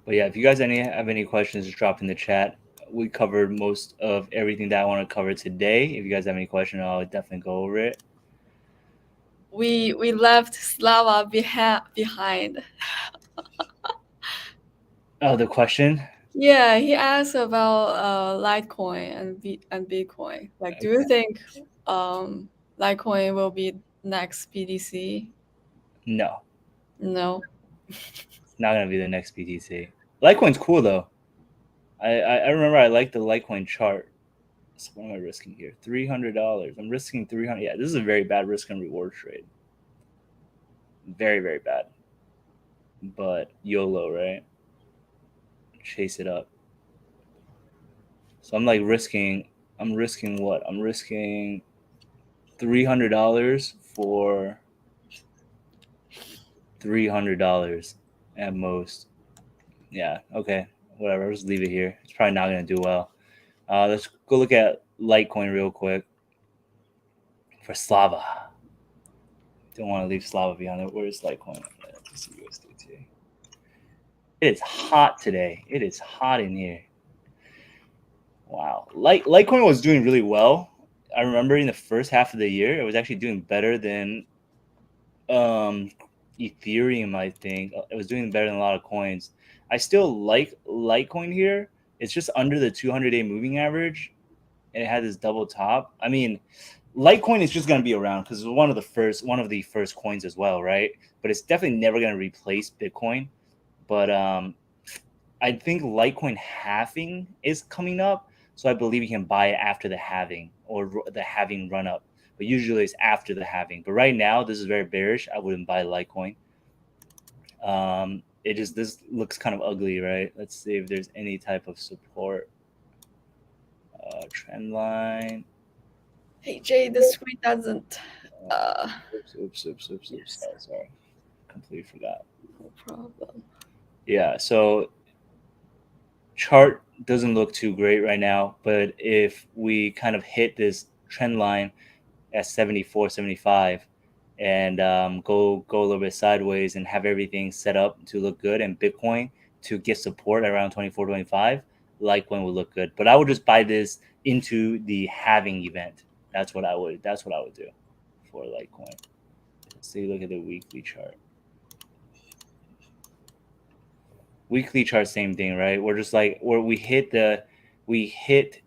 But yeah, if you guys have any questions, just drop in the chat. We covered most of everything that I want to cover today. If you guys have any questions, I'll definitely go over it. We left Slava behind. Oh, the question? Yeah, he asked about Litecoin and Bitcoin. Like, do you think Litecoin will be next BTC? No, No. it's not gonna be the next BTC. Litecoin's cool though. I remember I liked the Litecoin chart. So what am I risking here? $300. I'm risking 300. Yeah, this is a very bad risk and reward trade. Very, very bad. But YOLO, right? Chase it up. So I'm like risking. I'm risking what? I'm risking $300 for $300 at most. Yeah. Okay. Whatever. Let's leave it here. It's probably not gonna do well. Let's go look at Litecoin real quick for Slava. Don't want to leave Slava behind. Where is Litecoin? Let's see USDT. It is hot today. It is hot in here. Wow. Litecoin was doing really well. I remember in the first half of the year, it was actually doing better than Ethereum, I think. It was doing better than a lot of coins. I still like Litecoin here. It's just under the 200-day moving average, and it had this double top. I mean, Litecoin is just going to be around because it's one of the first coins as well, right? But it's definitely never going to replace Bitcoin. But I think Litecoin halving is coming up, so I believe you can buy it after the halving or the halving run up. But usually it's after the halving. But right now, this is very bearish. I wouldn't buy Litecoin. This looks kind of ugly, right? Let's see if there's any type of support. Trend line. Hey Jay, the screen doesn't. Oops. Yes. Sorry. Completely forgot. No problem. Yeah, so chart doesn't look too great right now, but if we kind of hit this trend line at 74, 75 and go a little bit sideways and have everything set up to look good and Bitcoin to get support around 24, 25, Litecoin will look good. But I would just buy this into the halving event. That's what I would do for Litecoin. So you look at the weekly chart. Weekly chart, same thing, right? We're just like where we hit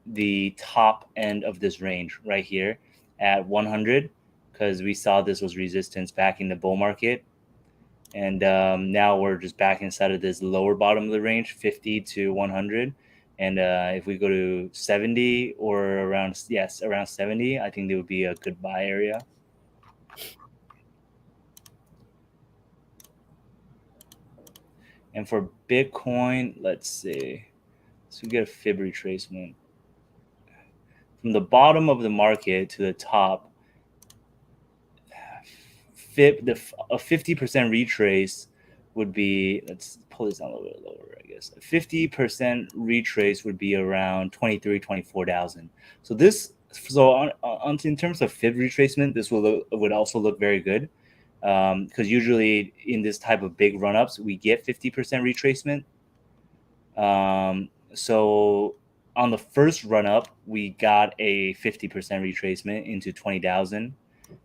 the top end of this range right here at 100 because we saw this was resistance back in the bull market, and now we're just back inside of this lower bottom of the range, 50 to 100. And if we go to 70 or around 70, I think there would be a good buy area. And for Bitcoin, let's see. So we get a fib retracement from the bottom of the market to the top. A 50% retrace would be, let's pull this down a little bit lower, I guess. A 50% retrace would be around 24,000. So in terms of fib retracement, this would also look very good. Because usually in this type of big run-ups, we get 50% retracement. So on the first run-up, we got a 50% retracement into 20,000.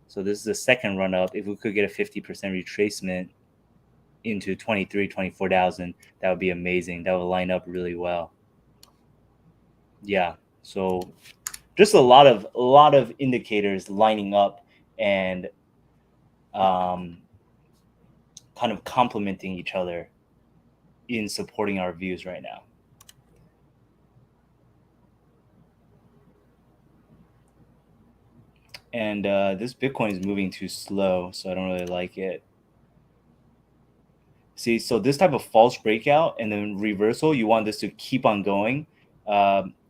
So this is the second run-up. If we could get a 50% retracement into 24,000, that would be amazing. That would line up really well. Yeah, so just a lot of indicators lining up and kind of complementing each other in supporting our views right now. And this Bitcoin is moving too slow, so I don't really like it. See, so this type of false breakout and then reversal, you want this to keep on going.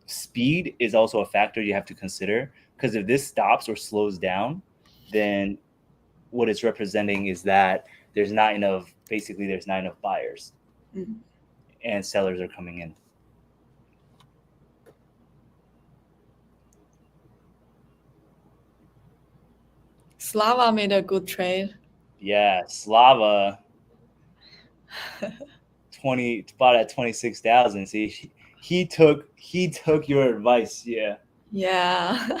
Speed is also a factor you have to consider, because if this stops or slows down, then what it's representing is that there's not enough buyers. Mm-hmm. And sellers are coming in. Slava made a good trade. Yeah, Slava bought at 26,000. See, he took your advice. Yeah. Yeah.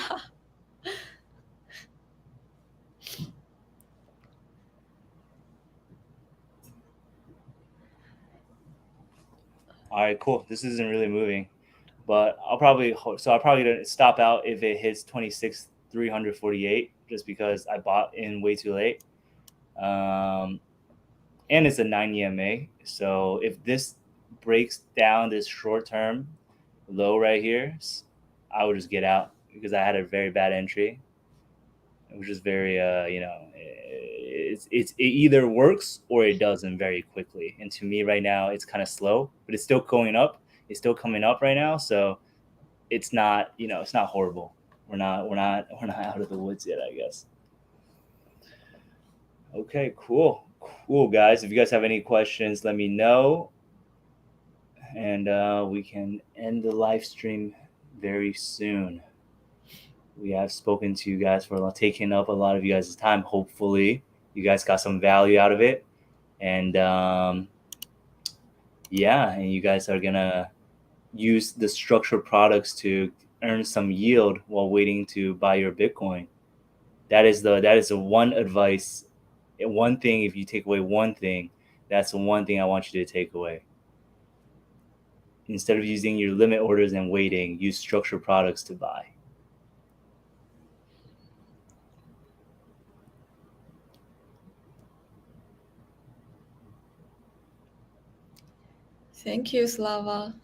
All right, cool. This isn't really moving, but I'll probably stop out if it hits 26,348, just because I bought in way too late. And it's a 9 EMA. So if this breaks down this short term low right here, I would just get out because I had a very bad entry. It was just very, it either works or it doesn't very quickly. And to me right now, it's kind of slow, but it's still going up. It's still coming up right now. So it's not, it's not horrible. We're not out of the woods yet, I guess. Okay, cool, guys. If you guys have any questions, let me know, and we can end the live stream very soon. We have spoken to you guys for taking up a lot of you guys' time. Hopefully, you guys got some value out of it, and and you guys are gonna use the structured products to earn some yield while waiting to buy your Bitcoin. That is the one advice. One thing, if you take away one thing, that's the one thing I want you to take away. Instead of using your limit orders and waiting, use structured products to buy. Thank you, Slava.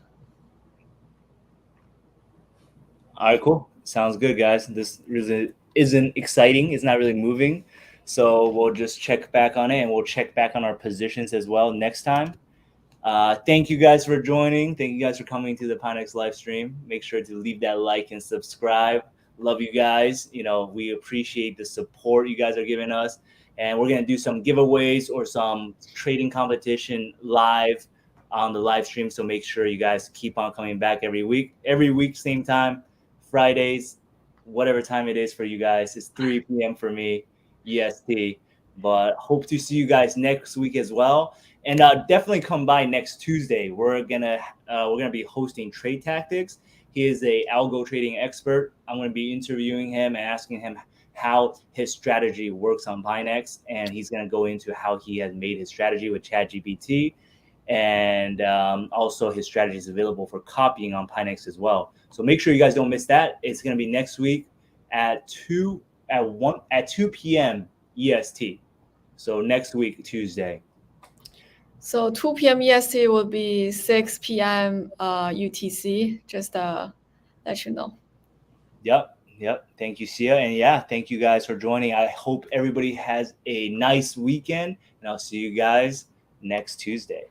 All right, cool. Sounds good, guys. This really isn't exciting. It's not really moving. So we'll just check back on it, and we'll check back on our positions as well next time. Thank you guys for joining. Thank you guys for coming to the Pinex live stream. Make sure to leave that like and subscribe. Love you guys. We appreciate the support you guys are giving us. And we're going to do some giveaways or some trading competition live on the live stream. So make sure you guys keep on coming back every week. Every week, same time, Fridays, whatever time it is for you guys. It's 3 p.m. for me, EST. But hope to see you guys next week as well. And definitely come by next Tuesday. We're gonna be hosting Trade Tactics. He is a algo trading expert. I'm gonna be interviewing him and asking him how his strategy works on Binex, and he's gonna go into how he has made his strategy with ChatGPT, and also his strategy is available for copying on Pinex as well. So make sure you guys don't miss that. It's gonna be next week at 2 p.m. EST. So next week, Tuesday. So 2 p.m. EST will be 6 p.m. UTC. Just let you know. Yep. Thank you, Sia. And thank you guys for joining. I hope everybody has a nice weekend, and I'll see you guys next Tuesday.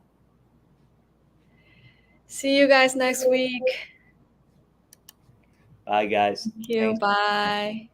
See you guys next week. Bye, guys. Thank you. Thanks. Bye.